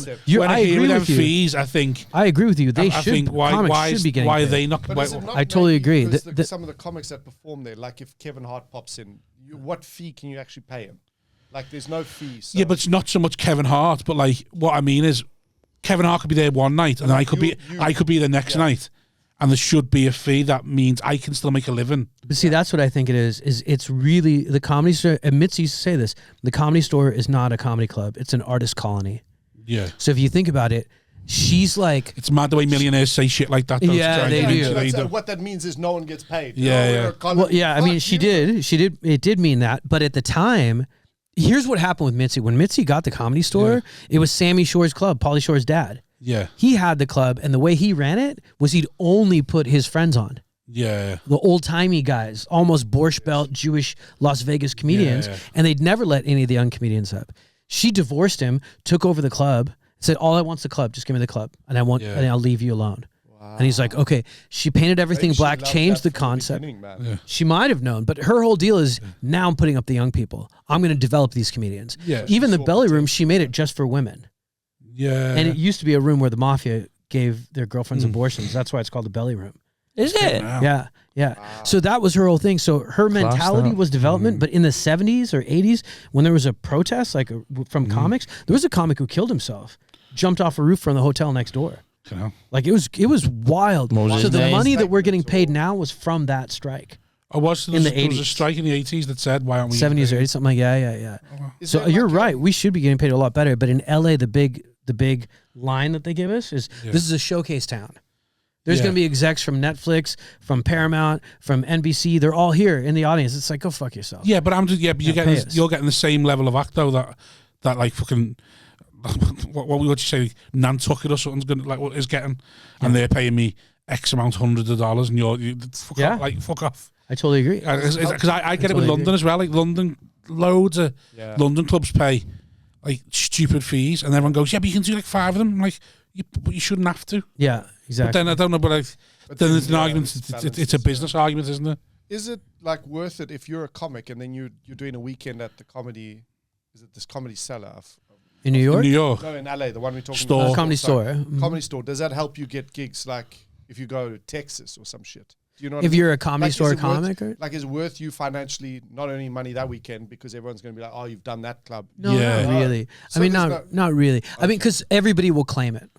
fees, I think I agree with you. They should. I think why should be getting why paid. are they not? I totally agree. Some of the comics that perform there, like if Kevin Hart pops in, what fee can you actually pay him? Like there's no fee. So. Yeah, but it's not so much Kevin Hart. But like what I mean is, Kevin Hart could be there one night, and then I could be the next night. And there should be a fee that means I can still make a living. But see, that's what I think it is it's really the Comedy Store. And Mitzi used to say this: the Comedy Store is not a comedy club; it's an artist colony. Yeah. So if you think about it, she's like, it's mad the way millionaires say shit like that. Yeah, they do. What that means is no one gets paid. Yeah. Well, yeah. I mean, she did. It did mean that. But at the time, here's what happened with Mitzi. When Mitzi got the Comedy Store, it was Sammy Shore's club, Pauly Shore's dad. Yeah. He had the club, and the way he ran it was he'd only put his friends on. Yeah. The old-timey guys, almost Borscht Belt Jewish Las Vegas comedians, and they'd never let any of the young comedians up. She divorced him, took over the club, said, all I want's the club, just give me the club, and and I'll leave you alone. Wow. And he's like, okay. She painted everything black, changed the concept. She might have known, but her whole deal is, now I'm putting up the young people. I'm going to develop these comedians. Yeah. Even the belly room, she made it just for women. Yeah. And it used to be a room where the mafia gave their girlfriends abortions. That's why it's called the belly room. Is it? Yeah, yeah. Wow. So that was her whole thing. So her mentality was development, but in the 70s or 80s, when there was a protest, like from comics, there was a comic who killed himself, jumped off a roof from the hotel next door. Like it was wild. So the money that we're getting paid now was from that strike. There was a strike in the 80s that said, why aren't we 70s or 80s, something like yeah. So you're right. We should be getting paid a lot better. But in LA, the big line that they give us is this is a showcase town. There's going to be execs from Netflix, from Paramount, from NBC. They're all here in the audience. It's like, go fuck yourself. Yeah, but you're getting the same level of act though that like fucking what would you say, Nantucket or something's gonna like what is getting, and they're paying me X amount, hundreds of dollars, and you fuck off. I totally agree. Because I get it with London as well. Like London, loads of London clubs pay like stupid fees, and everyone goes, yeah, but you can do like 5 of them. I'm like, you shouldn't have to. Yeah, exactly. But then I don't know, but then there's an argument. It's a business argument, isn't it? Is it like worth it if you're a comic and then you're doing a weekend at the comedy? Is it this Comedy Cellar? In New York? In New York. No, in LA, the one we're talking about. Comedy Store. Comedy Store. Does that help you get gigs like if you go to Texas or some shit? Do you know what if you're a Comedy Store comic? Like, is it worth you financially, not only money that weekend, because everyone's going to be like, oh, you've done that club. No, not really. So I mean, not really. Okay. I mean, because everybody will claim it.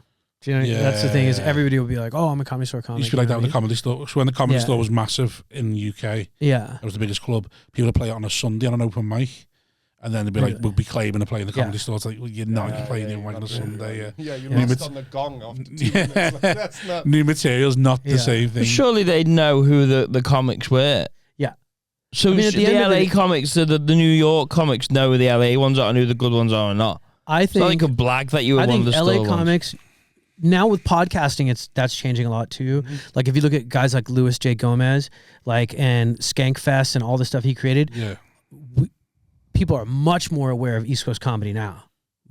Do you know, that's the thing is everybody will be like, oh, I'm a Comedy Store comic. Used to be like that with the Comedy Store. So when the Comedy Store was massive in the UK, that was the biggest club. People would play it on a Sunday on an open mic. And then they'd be like, we'll be claiming to play in the Comedy Store. It's like, well, you're not. You're playing on a Sunday. Yeah, you lost on the gong after 2 minutes. Like, that's not... New material's not the same thing. Surely they'd know who the comics were. Yeah. So I mean, the LA comics, the New York comics know who the LA ones are and who the good ones are or not. I think... It's not like a blag that you were one of the LA comics... Now with podcasting, that's changing a lot too. Like if you look at guys like Louis J. Gomez, and Skankfest and all the stuff he created, people are much more aware of East Coast comedy now.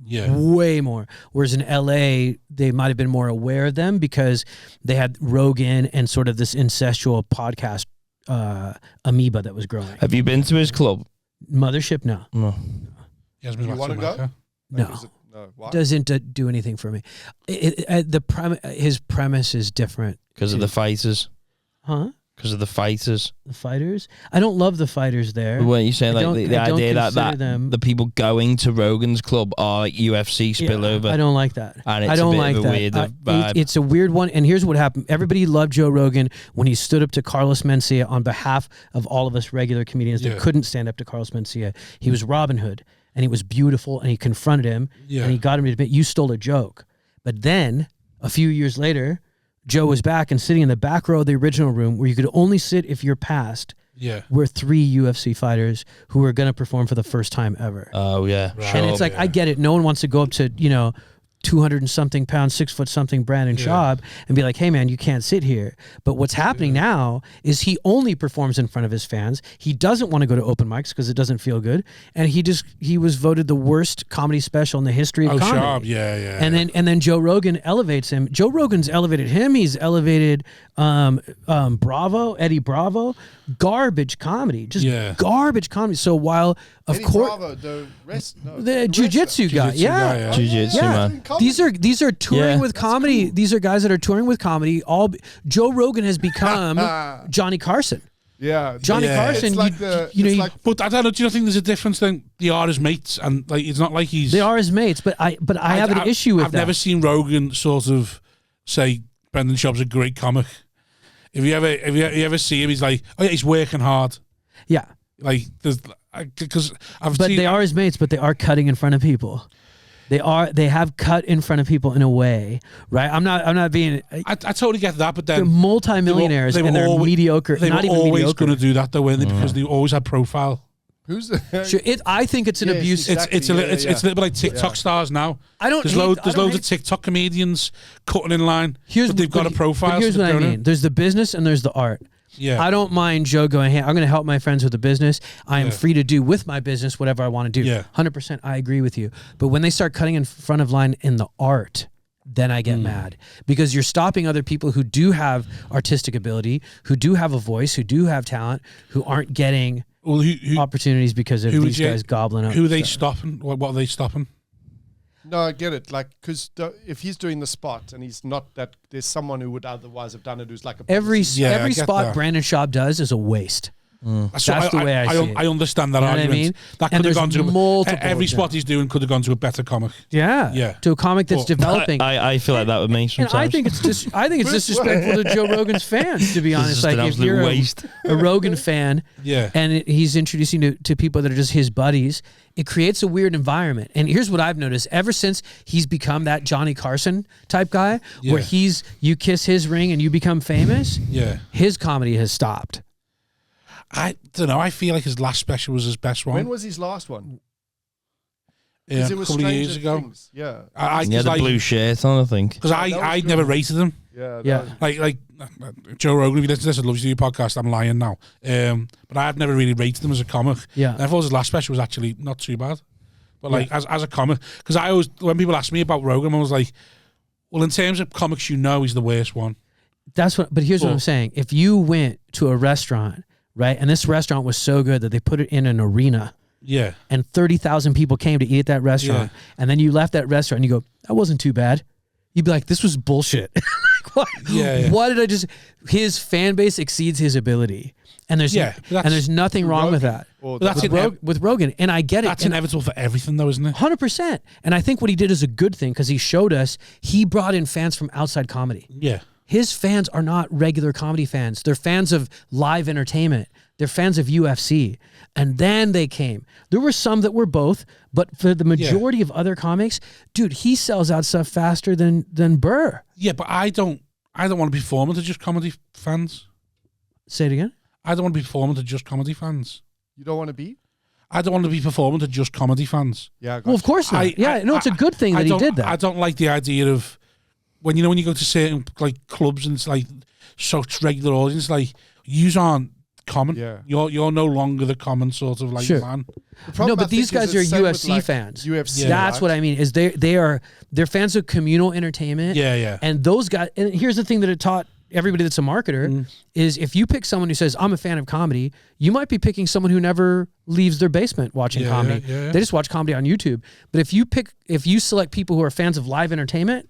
Yeah. Way more. Whereas in LA, they might have been more aware of them because they had Rogan and sort of this incestual podcast amoeba that was growing. Have you been to his club? Mothership? No. You want to go? No. Doesn't do anything for me. His premise is different. Because of the fighters? Huh? Because of the fighters. The fighters? I don't love the fighters there. But weren't you saying like the idea that the people going to Rogan's club are like UFC spillover? I don't like that. And it's I don't like that. Weird vibe. It's a weird one. And here's what happened. Everybody loved Joe Rogan when he stood up to Carlos Mencia on behalf of all of us regular comedians that couldn't stand up to Carlos Mencia. He was Robin Hood. And he was beautiful, and he confronted him, and he got him to admit, you stole a joke. But then, a few years later, Joe was back and sitting in the back row of the original room where you could only sit if you're past, were 3 UFC fighters who were going to perform for the first time ever. Oh, yeah. Right. And it's like, I get it. No one wants to go up to, 200 and something pounds, 6 foot something Brandon Schaub and be like, hey man, you can't sit here. But what's happening now is he only performs in front of his fans. He doesn't want to go to open mics because it doesn't feel good. And he was voted the worst comedy special in the history of comedy. Schaub, And then Joe Rogan elevates him. Joe Rogan's elevated him. He's elevated Bravo, Eddie Bravo. Garbage comedy. Just garbage comedy. So while of course the jiu-jitsu guy. Jiu-jitsu man. These are touring with comedy. Cool. These are guys that are touring with comedy. Joe Rogan has become Johnny Carson. Yeah, Johnny Carson. But I don't know. Do you think there's a difference? Then they are his mates, and like it's not like he's. They are his mates, but I have an issue with that. I've never seen Rogan sort of say Brendan Schaub's a great comic. If you ever see him, he's like, oh yeah, he's working hard. Yeah, like there's because I've. But they are his mates, but they are cutting in front of people. They have cut in front of people in a way, right? I'm not being. I totally get that, but then they're multimillionaires and they're mediocre. They were always going to do that though, weren't they? Because they always had profile. Who's the? Sure, I think it's an abuse. Exactly. It's a little bit like TikTok stars now. There's loads of TikTok comedians cutting in line. But they've got a profile. Here's what I mean. There's the business and there's the art. Yeah. I don't mind Joe going, hey, I'm going to help my friends with the business. I am free to do with my business whatever I want to do. Yeah. 100%, I agree with you. But when they start cutting in front of line in the art, then I get mad, because you're stopping other people who do have artistic ability, who do have a voice, who do have talent, who aren't getting opportunities because of these guys gobbling up. Who are they stopping? What are they stopping? No, I get it. Like, because if he's doing the spot and he's not that, there's someone who would otherwise have done it who's like a every spot Brandon Schaub does is a waste. That's the way I see it. I understand that argument. I mean? That could have gone to every spot examples. he's doing could have gone to a better comic. Yeah. To a comic that's developing. I feel like that with me sometimes. And I think it's disrespectful to Joe Rogan's fans, to be honest. Like, if you're a Rogan fan, and he's introducing to people that are just his buddies, it creates a weird environment. And here's what I've noticed: ever since he's become that Johnny Carson type guy, where you kiss his ring and you become famous, his comedy has stopped. I don't know. I feel like his last special was his best one. When was his last one? Yeah, it was a couple of years ago. Things. Yeah. He had the blue shirt on, I think. Because I'd never rated him. Yeah. Like Joe Rogan, if you listen to this, I'd love to do your podcast. I'm lying now. But I've never really rated him as a comic. Yeah. And I thought his last special was actually not too bad. But like as a comic, because I always, when people ask me about Rogan, I was like, well, in terms of comics, he's the worst one. But here's what I'm saying. If you went to a restaurant, right, and this restaurant was so good that they put it in an arena, and 30,000 people came to eat at that restaurant, and then you left that restaurant and you go, that wasn't too bad, you'd be like, this was bullshit. What? Why did I just? His fan base exceeds his ability, and there's nothing wrong with that. With Rogan, and I get it. That's inevitable for everything, though, isn't it? 100%. And I think what he did is a good thing, because he showed us he brought in fans from outside comedy. Yeah. His fans are not regular comedy fans. They're fans of live entertainment. They're fans of UFC. And then they came. There were some that were both, but for the majority of other comics, dude, he sells out stuff faster than Burr. Yeah, but I don't want to be performing to just comedy fans. Say it again? I don't want to be performing to just comedy fans. You don't want to be? I don't want to be performing to just comedy fans. Yeah. Well, of course not. It's a good thing that he did that. I don't like the idea of when you go to certain like clubs and it's like such regular audience, like yous aren't common. Yeah. You're no longer the common sort of like man. No, but these guys are UFC fans. UFC. That's what I mean. Is they're fans of communal entertainment. Yeah. And those guys. And here's the thing that it taught everybody that's a marketer is if you pick someone who says I'm a fan of comedy, you might be picking someone who never leaves their basement watching comedy. Yeah. They just watch comedy on YouTube. But if you select people who are fans of live entertainment,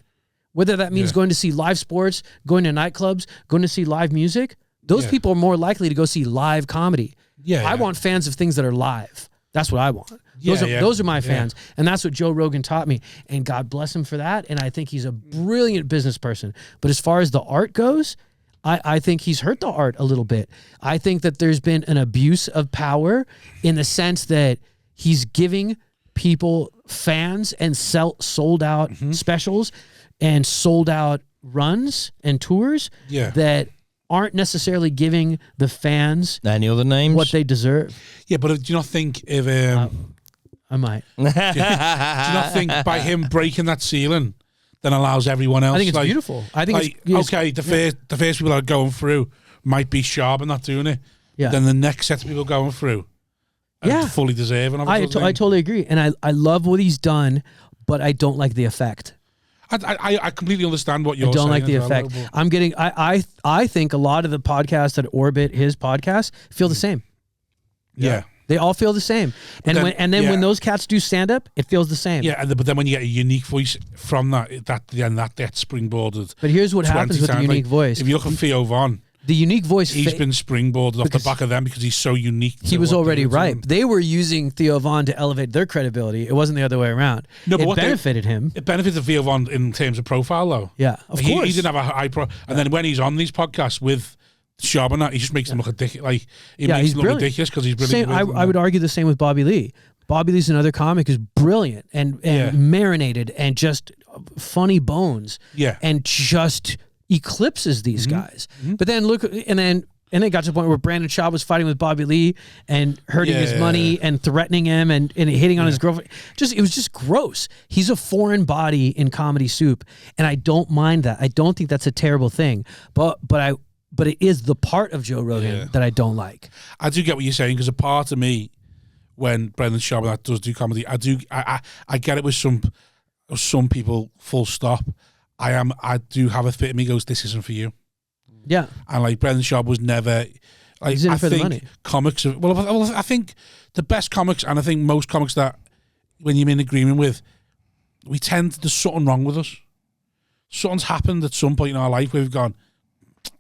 whether that means going to see live sports, going to nightclubs, going to see live music, those people are more likely to go see live comedy. I want fans of things that are live. That's what I want. Those are my fans. And that's what Joe Rogan taught me. And God bless him for that. And I think he's a brilliant business person. But as far as the art goes, I think he's hurt the art a little bit. I think that there's been an abuse of power in the sense that he's giving people fans and sold out specials and sold out runs and tours that aren't necessarily giving the fans any other names what they deserve. Yeah, but do you not think if I might. do you not think by him breaking that ceiling then allows everyone else? I think it's beautiful. I think it's the first people that are going through might be sharp and not doing it. Yeah. Then the next set of people going through fully deserving. I totally agree. And I love what he's done, but I don't like the effect. I completely understand what you're saying. I don't like the effect. I'm getting. I think a lot of the podcasts that orbit his podcast feel the same. Yeah, they all feel the same. And when those cats do stand up, it feels the same. Yeah, but then when you get a unique voice from that gets springboarded. But here's what happens with the unique voice. If you look at Theo Von. The unique voice. He's been springboarded off the back of them because he's so unique. He was already ripe. They were using Theo Von to elevate their credibility. It wasn't the other way around. No, but it benefited him. It benefited Theo Von in terms of profile, though. Yeah, of course. He didn't have a high profile. And then when he's on these podcasts with Schaub and that, he just makes them look ridiculous. Like, makes them look ridiculous because he's brilliant. I would argue the same with Bobby Lee. Bobby Lee's another comic who's brilliant and marinated and just funny bones. Yeah. And just eclipses these guys. But then and it got to the point where Brandon Schaub was fighting with Bobby Lee and hurting his money and threatening him and hitting on his girlfriend. It was just gross. He's a foreign body in comedy soup, and I don't mind that. I don't think that's a terrible thing. But but it is the part of Joe Rogan that I don't like. I do get what you're saying, because a part of me, when Brendan Schaub and that does do comedy, I get it with some people, full stop. I do have a fit in me goes, this isn't for you. Yeah. And like Brendan Schaub was never like, He's in it I for the think money. comics I think the best comics, and I think most comics that when you're in agreement with, we tend there's something wrong with us. Something's happened at some point in our life where we've gone,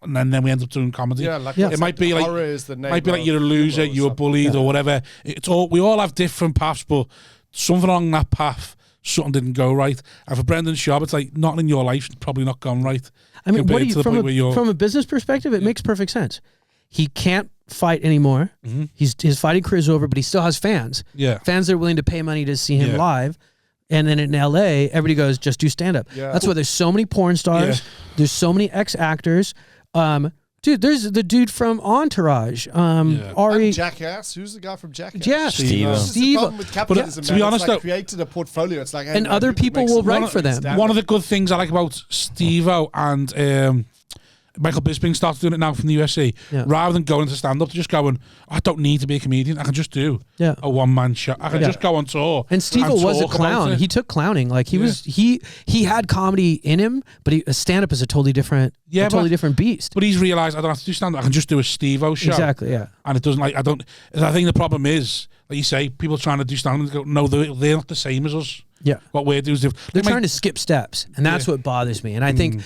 and then we end up doing comedy. Yeah, like it might be like you're a loser, you were bullied or whatever. It's all, we all have different paths, but something along that path, something didn't go right. And for Brendan Schaub, it's like nothing in your life's probably not gone right. I mean, what do you, from a business perspective, it makes perfect sense. He can't fight anymore. Mm-hmm. His fighting career is over, but he still has fans. Yeah, fans that are willing to pay money to see him live. And then in LA, everybody goes, just do stand up. Yeah. That's why there's so many porn stars. Yeah. There's so many ex-actors. Dude, there's the dude from Entourage. Ari. Jackass. Who's the guy from Jackass? Yeah, Steve. With capitalism, to be honest, though, created a portfolio. It's like, and other people will write for them. One of the good things I like about Steve-O and Michael Bisping started doing it now from the USA. Yeah. Rather than going to stand up, they're just going, I don't need to be a comedian. I can just do a one-man show. I can just go on tour. And Steve-O was a clown. He took clowning. Like he was, he had comedy in him, but stand-up is a totally different, different beast. But he's realised I don't have to do stand-up. I can just do a Steve-O show. Exactly, yeah. And it doesn't I think the problem is, like you say, people trying to do stand-up, go, no, they're not the same as us. Yeah, what we're doing is they're trying to skip steps, and that's what bothers me. And I think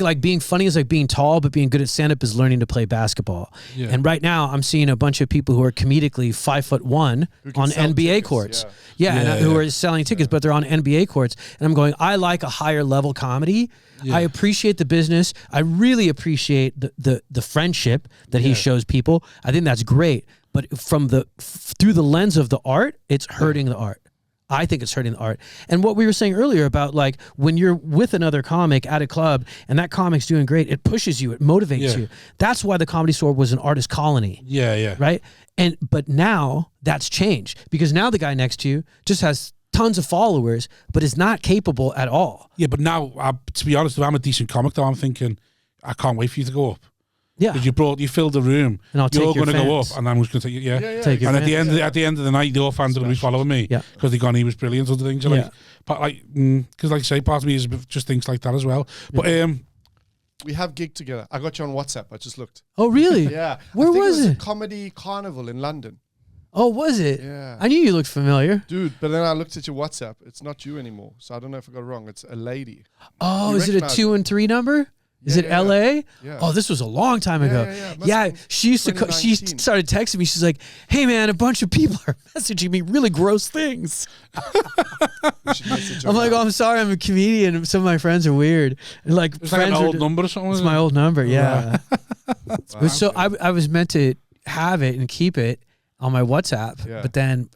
like being funny is like being tall, but being good at stand up is learning to play basketball. Yeah. And right now, I'm seeing a bunch of people who are comedically 5'1" on NBA courts. Who are selling tickets, but they're on NBA courts. And I'm going, I like a higher level comedy. Yeah. I appreciate the business. I really appreciate the friendship that he shows people. I think that's great. But through the lens of the art, it's hurting the art. I think it's hurting the art. And what we were saying earlier about like when you're with another comic at a club and that comic's doing great, it pushes you, it motivates you. That's why the Comedy Store was an artist colony. Yeah, yeah. Right? But now that's changed because now the guy next to you just has tons of followers, but is not capable at all. Yeah, but now, to be honest, if I'm a decent comic though, I'm thinking, I can't wait for you to go up. Yeah, because you filled the room, and you're going to go up, and I'm just going to take you. And at the end of the night, your fans are going to be following me because they're going, he was brilliant, other things. Because like I say, part of me is just things like that as well. But we have gigged together. I got you on WhatsApp. I just looked. Oh really? Yeah. Where was it? A comedy carnival in London. Oh, was it? Yeah. I knew you looked familiar, dude. But then I looked at your WhatsApp. It's not you anymore. So I don't know if I got it wrong. It's a lady. Oh, is it a 2 and 3 number? Is it LA? Yeah. Oh, this was a long time ago. Yeah. She used to. She started texting me. She's like, "Hey, man, a bunch of people are messaging me really gross things." I'm like, "Oh, I'm sorry, I'm a comedian. Some of my friends are weird." And like, it's like an old number or something. It's my old number. Yeah. So I was meant to have it and keep it on my WhatsApp, but then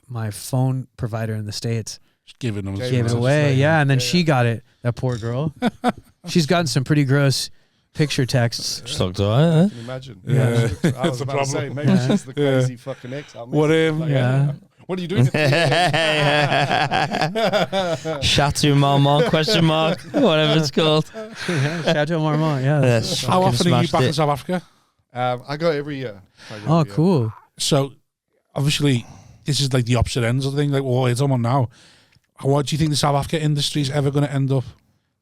my phone provider in the States gave it away. Yeah, and then she got it. That poor girl. She's gotten some pretty gross picture texts. Just looked all right, I can imagine. Yeah. I was about to say, maybe she's the crazy fucking ex. What are you doing? Chateau Marmont, question mark, whatever it's called. Chateau Marmont, yeah. How often are you back in South Africa? I go every year. Cool. So, obviously, this is like the opposite ends of the thing. Like, it's on now. What do you think the South Africa industry is ever going to end up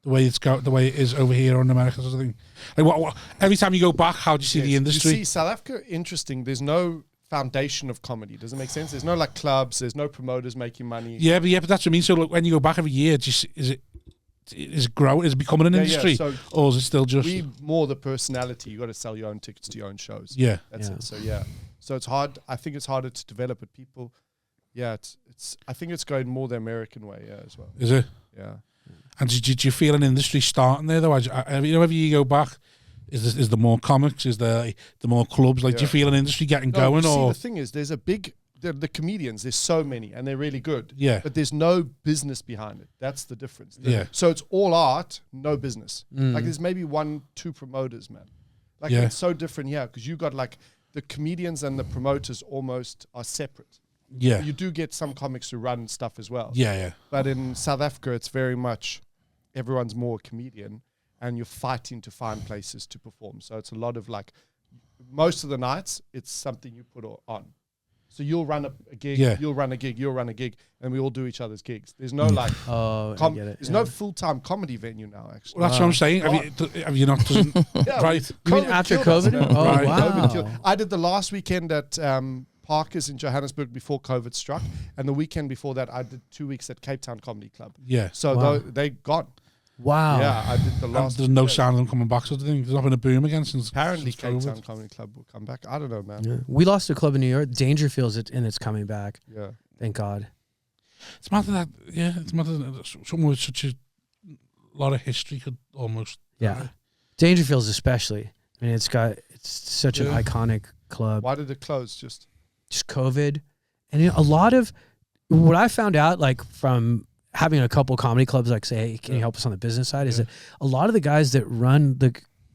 the way it is over here in America? Sort of thing. Like, every time you go back, how do you see the industry? You see South Africa interesting. There's no foundation of comedy. Does it make sense? There's no like clubs. There's no promoters making money. Yeah, but that's what I mean. So when you go back every year, is it growing? Is it becoming an industry, or is it still just more the personality? You got to sell your own tickets to your own shows. Yeah, that's it. So it's hard. I think it's harder to develop it. People. Yeah, it's. I think it's going more the American way, as well. Is it? Yeah. And did you feel an industry starting there though? Whenever you go back, is there more comics? Is there more clubs? Like, do you feel an industry getting going? Or the thing is, there's a big the comedians. There's so many, and they're really good. Yeah. But there's no business behind it. That's the difference. Yeah. So it's all art, no business. Like there's maybe 1-2 promoters, man. Like it's so different here because you got like the comedians and the promoters almost are separate. Yeah. You do get some comics who run stuff as well. Yeah, yeah. But in South Africa, it's very much everyone's more a comedian. and you're fighting to find places to perform. So it's a lot of like, most of the nights, it's something you put on. So you'll run a gig, you'll run a gig, you'll run a gig, and we all do each other's gigs. There's no like, I get it. there's no full-time comedy venue now, actually. Well, that's what I'm saying. Have you not done right? You mean after COVID? Oh, Right. wow. COVID I did the last weekend at Parker's in Johannesburg before COVID struck, and the weekend before that, I did 2 weeks at Cape Town Comedy Club. Yeah. So they gone. Wow. Yeah, I did the last. There's no sound of them coming back, sort of thing. There's not been a boom again since. Apparently, since Cape COVID. Town Comedy Club will come back. I don't know, man. Yeah. We lost a club in New York. Dangerfield's and it's coming back. Yeah. Thank God. It's matter that it's matter that someone with such a lot of history could almost. Yeah. Dangerfield's especially. I mean, it's such an iconic club. Why did it close? Just COVID, and a lot of what I found out, like from having a couple comedy clubs, like say, hey, can you help us on the business side? Is that a lot of the guys that run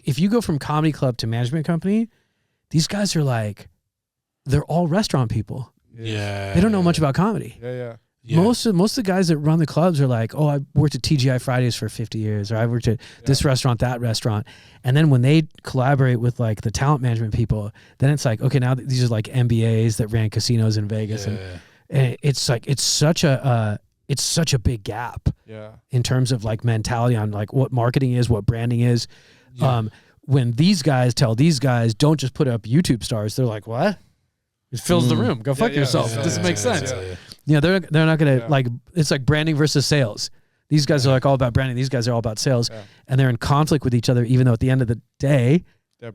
if you go from comedy club to management company, these guys are like, they're all restaurant people. Yeah. They don't know much about comedy. yeah. Most of the guys that run the clubs are like, oh, I worked at TGI Fridays for 50 years, or I worked at this restaurant, that restaurant. And then when they collaborate with like the talent management people, then it's like, okay, now these are like MBAs that ran casinos in Vegas. And it's like, it's such a big gap in terms of like mentality on like what marketing is, what branding is. Yeah. When these guys tell these guys, don't just put up YouTube stars, they're like, what? It fills the room. Go fuck yourself. It doesn't make sense. Yeah, they're not gonna like. It's like branding versus sales. These guys are like all about branding. These guys are all about sales, and they're in conflict with each other. Even though at the end of the day,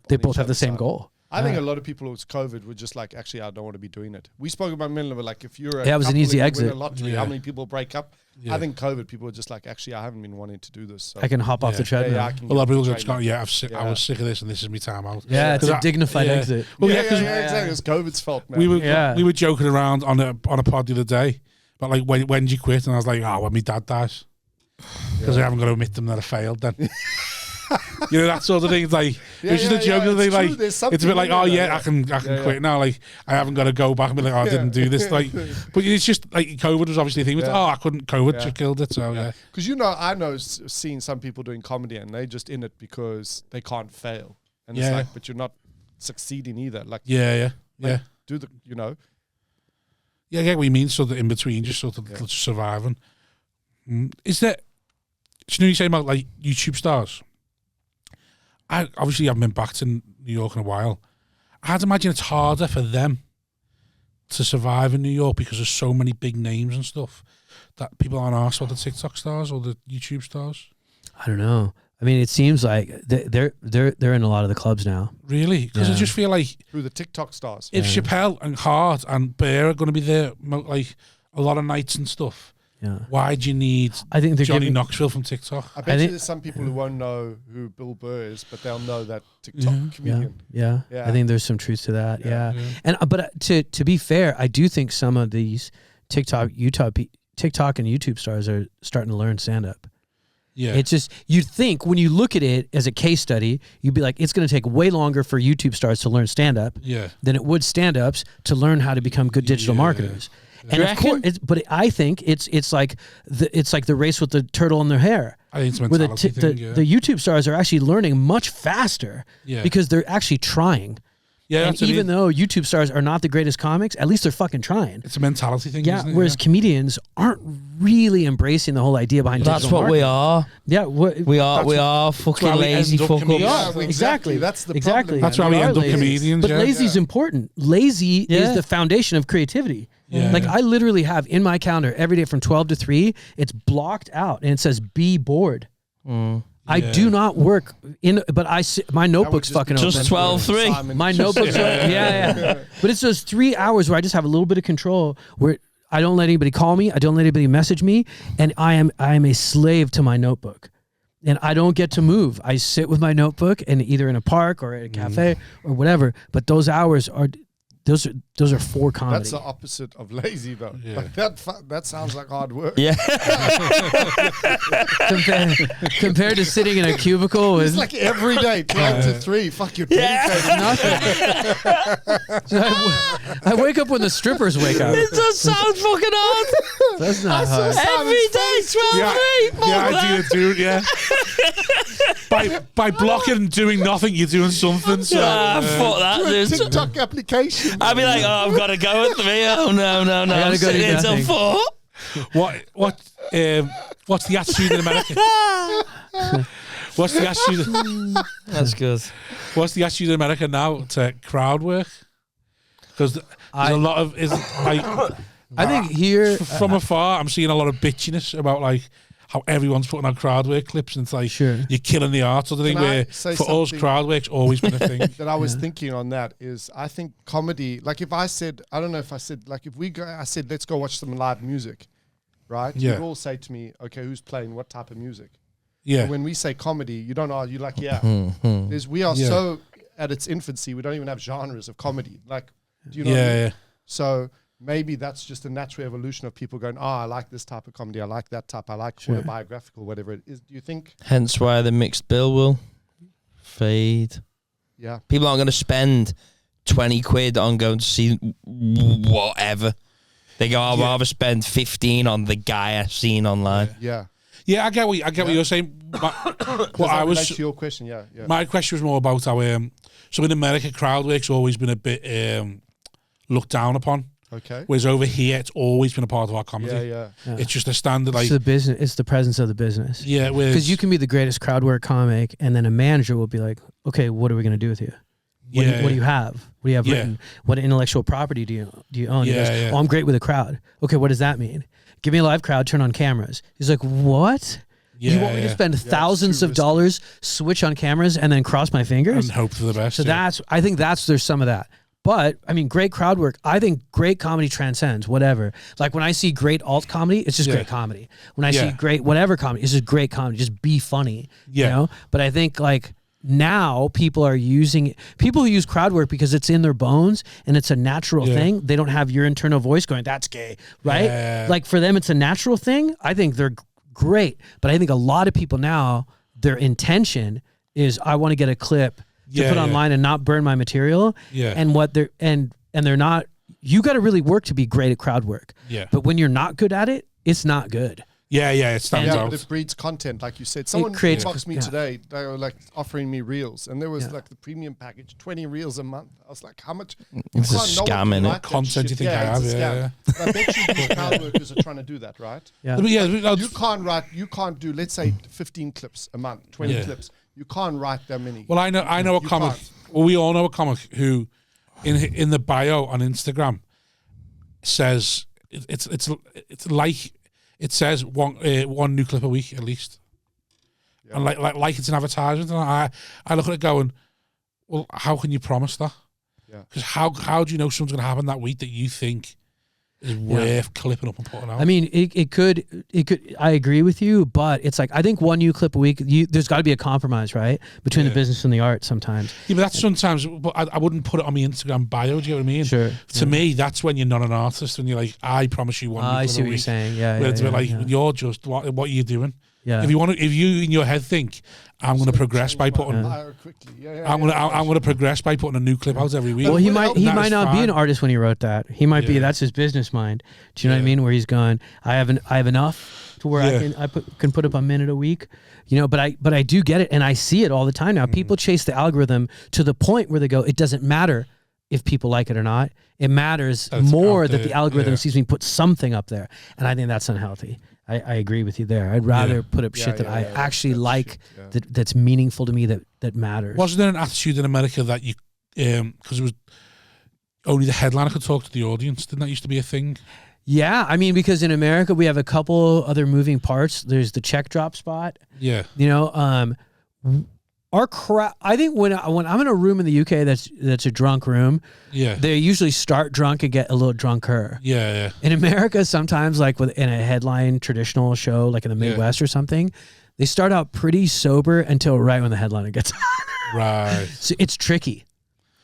they both have the same goal. I think a lot of people with COVID were just like, actually, I don't want to be doing it. We spoke about Miller, like if you're it was an easy exit. Lottery, how many people break up? I think COVID, people were just like, actually, I haven't been wanting to do this. So I can hop off the treadmill. A lot of people just go, I was sick of this, and this is my time out. Yeah, it's a dignified exit. Well, exactly. It's COVID's fault, man. We were joking around on a pod the other day, but like when did you quit? And I was like, when my dad dies, because I haven't got to admit them that I failed then. You know, that sort of thing. It's like it's just a joke. Thing. Like it's a bit like, I can quit now. Like I haven't got to go back and be like, I didn't do this. Like, but it's just like COVID was obviously a thing. I couldn't. COVID just killed it. So because I know seeing some people doing comedy and they just in it because they can't fail, and it's like, but you're not succeeding either. Like do the I get what you mean. Sort of in between, just sort of surviving. Is that? You say about like YouTube stars. I obviously haven't been back to New York in a while. I'd imagine it's harder for them to survive in New York because there's so many big names and stuff that people aren't asked about the TikTok stars or the YouTube stars. I don't know. I mean, it seems like they're in a lot of the clubs now. Really? Because I just feel like through the TikTok stars. If Chappelle and Hart and Bear are going to be there like a lot of nights and stuff. Yeah. Why do you need Johnny Knoxville from TikTok? I bet there's some people who won't know who Bill Burr is, but they'll know that TikTok comedian. Yeah. I think there's some truth to that. Yeah. And but to be fair, I do think some of these TikTok and YouTube stars are starting to learn stand up. Yeah. It's just, you'd think when you look at it as a case study, you'd be like, it's going to take way longer for YouTube stars to learn stand up than it would stand ups to learn how to become good digital marketers. And of course, but I think it's like the race with the turtle in their hair. I think it's a mentality thing, the YouTube stars are actually learning much faster because they're actually trying. Yeah, and even though YouTube stars are not the greatest comics, at least they're fucking trying. It's a mentality thing. Yeah, isn't it? Whereas comedians aren't really embracing the whole idea behind digital marketing. We are. Yeah, we are fucking lazy fuckers. Yeah, exactly. That's the problem. That's why we end up comedians. But lazy's important. Lazy is the foundation of creativity. Yeah. Like I literally have in my calendar every day from 12 to 3, it's blocked out and it says be bored. I do not work but my notebook's fucking open. Just 12-3. My notebook's open. But it's those 3 hours where I just have a little bit of control where I don't let anybody call me, I don't let anybody message me, and I am a slave to my notebook. And I don't get to move. I sit with my notebook and either in a park or at a cafe or whatever, but those hours are those are for comedy. That's the opposite of lazy, though. Yeah. Like that sounds like hard work. Yeah. compared to sitting in a cubicle. It's like every day, 12 to 3. Fuck, you're dedicated. Nothing. So I wake up when the strippers wake up. It does sound fucking hard. That's not hard. Every day, 12 to 3. Yeah, I do, dude. Yeah. by blocking and doing nothing, you're doing something. So, fuck that. Dude. TikTok application. I'd be like, oh, I've got to go with me. Oh no, I gotta go to until 4. What's the attitude in America? What's the attitude? That's good. What's the attitude in America now to crowd work? Because there's a lot of I think here from afar, I'm seeing a lot of bitchiness about like how everyone's putting on crowd work clips, and it's like you're killing the art of the thing. Where for us, crowd work's always been a thing. That I was thinking on that is, I think comedy. Like if I said, I don't know if I said, like if we go, I said let's go watch some live music, right? Yeah. You'd all say to me, okay, who's playing what type of music? Yeah. But when we say comedy, you don't know. You're like, we are so at its infancy. We don't even have genres of comedy. Like, do you know? What I mean? So maybe that's just a natural evolution of people going, I like this type of comedy. I like that type. I like autobiographical, whatever it is. Do you think? Hence why the mixed bill will fade. Yeah. People aren't going to spend 20 quid on going to see whatever. They go, I'd rather spend 15 on the guy I've seen online. Yeah. Yeah, I get what you're saying. To your question, My question was more about how so in America, crowd work's always been a bit looked down upon. Okay. Whereas over here, it's always been a part of our comedy. Yeah. It's just a standard, like it's the business. It's the presence of the business. Yeah, because you can be the greatest crowd work comic, and then a manager will be like, "Okay, what are we going to do with you? What do you have? What do you have written? What intellectual property do you own?" He goes, "Oh, I'm great with a crowd." Okay, what does that mean? Give me a live crowd, turn on cameras. He's like, "What? You want me to spend thousands of dollars, switch on cameras, and then cross my fingers and hope for the best?" So I think there's some of that. But I mean, great crowd work. I think great comedy transcends whatever. Like when I see great alt comedy, it's just great comedy. When I see great whatever comedy, it's just great comedy. Just be funny. You know. But I think like now people who use crowd work because it's in their bones and it's a natural thing. They don't have your internal voice going, "That's gay," right? Like for them, it's a natural thing. I think they're great. But I think a lot of people now, their intention is, I want to get a clip to put online and not burn my material. And what they're and they're not. You got to really work to be great at crowd work. But when you're not good at it, it's not good. It stands out. But it breeds content, like you said. Someone inboxed me today. They were like offering me reels, and there was like the premium package, 20 reels a month. I was like, how much? It's a scam, innit? Content you think I have? I bet you these crowd workers are trying to do that, right? You can't do, let's say, 15 clips a month, 20 clips. You can't write that many. Well, I know a comic. Well, we all know a comic who, in the bio on Instagram, says it's like it says one new clip a week at least, and like it's an advertisement. And I look at it going, well, how can you promise that? Because how do you know something's going to happen that week that you think is worth clipping up and putting out? I mean, it could. I agree with you, but it's like I think one new clip a week. There's got to be a compromise, right, between the business and the art sometimes. Yeah, but that's sometimes. But I wouldn't put it on my Instagram bio. Do you know what I mean? Sure. To me, that's when you're not an artist, and you're like, I promise you one. I see what you're saying. You're just what are you doing? Yeah. If you in your head think, I'm going to progress by putting. I'm going to progress by putting a new clip out every week. Well, he might not be an artist when he wrote that. He might be. That's his business mind. Do you know what I mean? Where he's going, I have enough to where I can put up a minute a week. You know, but I do get it, and I see it all the time now. People chase the algorithm to the point where they go, it doesn't matter if people like it or not. It matters more that the algorithm sees me put something up there, and I think that's unhealthy. I agree with you there. I'd rather put up shit that I actually like, that's meaningful to me, that matters. Wasn't there an attitude in America that you, because it was only the headliner could talk to the audience? Didn't that used to be a thing? Yeah, I mean, because in America we have a couple other moving parts. There's the check drop spot. Yeah. You know, our crowd. I think when I'm in a room in the UK that's a drunk room, they usually start drunk and get a little drunker. Yeah. In America, sometimes like in a headline traditional show, like in the Midwest or something, they start out pretty sober until right when the headliner gets on. Right. So it's tricky,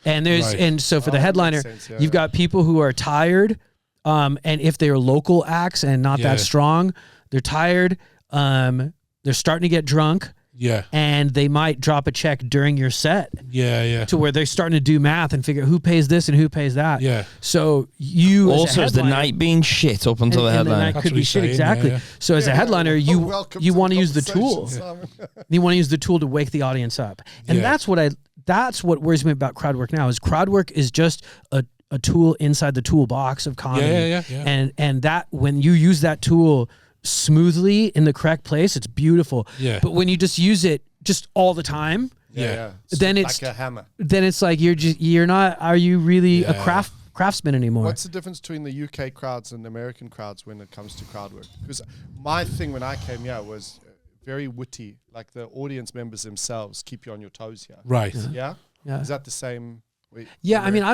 and so for the headliner, you've got people who are tired, and if they're local acts and not that strong, they're tired. They're starting to get drunk. Yeah. And they might drop a check during your set. Yeah. To where they're starting to do math and figure who pays this and who pays that. Yeah. So you also, is the night being shit up until the headliner? That could be shit, exactly. Yeah. So as a headliner, you want to use the tool. Simon. You want to use the tool to wake the audience up. And that's what worries me about crowd work now is crowd work is just a tool inside the toolbox of comedy. Yeah. And that when you use that tool smoothly in the correct place, it's beautiful. Yeah. But when you just use it just all the time, then it's like a hammer. Then it's like you're not. Are you really a craftsman anymore? What's the difference between the UK crowds and the American crowds when it comes to crowd work? Because my thing when I came here was very witty. Like the audience members themselves keep you on your toes here. Right. Yeah. Yeah. Is that the same? Yeah. I mean, I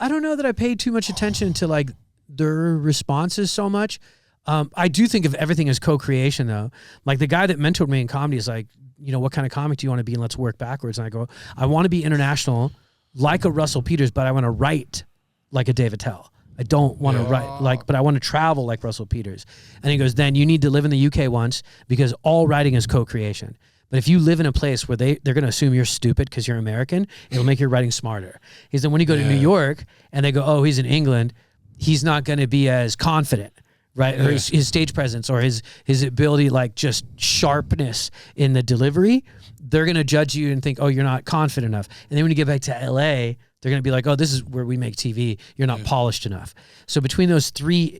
don't know that I paid too much attention to like their responses so much. I do think of everything as co-creation though. Like the guy that mentored me in comedy is like, you know, what kind of comic do you want to be? And let's work backwards. And I go, I want to be international like a Russell Peters, but I want to write like a Dave Attell. I don't want to write but I want to travel like Russell Peters. And he goes, then you need to live in the UK once because all writing is co-creation. But if you live in a place where they're going to assume you're stupid because you're American, it'll make your writing smarter. He said, when you go to New York and they go, oh, he's in England, he's not going to be as confident. Right, or his stage presence, or his ability, like just sharpness in the delivery, they're gonna judge you and think, oh, you're not confident enough. And then when you get back to LA, they're gonna be like, oh, this is where we make TV. You're not polished enough. So between those three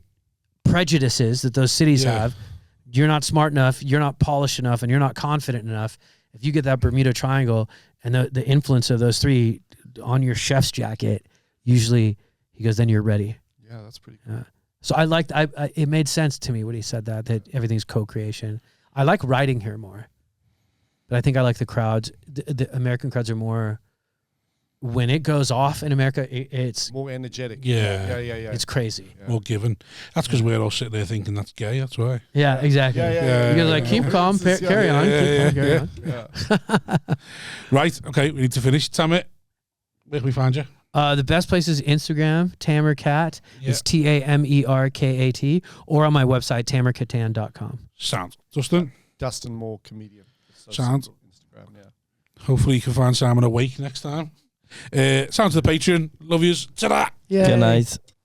prejudices that those cities have, you're not smart enough, you're not polished enough, and you're not confident enough. If you get that Bermuda Triangle and the influence of those three on your chef's jacket, usually he goes, then you're ready. Yeah, that's pretty cool. So I liked. It made sense to me when he said that everything's co-creation. I like writing here more, but I think I like the crowds. The American crowds are more. When it goes off in America, it's more energetic. Yeah. It's crazy. More given. That's because we're all sitting there thinking that's gay. That's why. Yeah, exactly. Because like keep calm, carry on. Carry on. Right. Okay. We need to finish. Tamer, where can we find you? The best place is Instagram, Tamer Kat. It's TamerKat, or on my website, tamerkattan.com. Sounds. Dustin? Dustin Moore, comedian. Sounds. Instagram, Hopefully you can find Simon awake next time. Sounds to the Patreon. Love yous. Ta-da! Good night.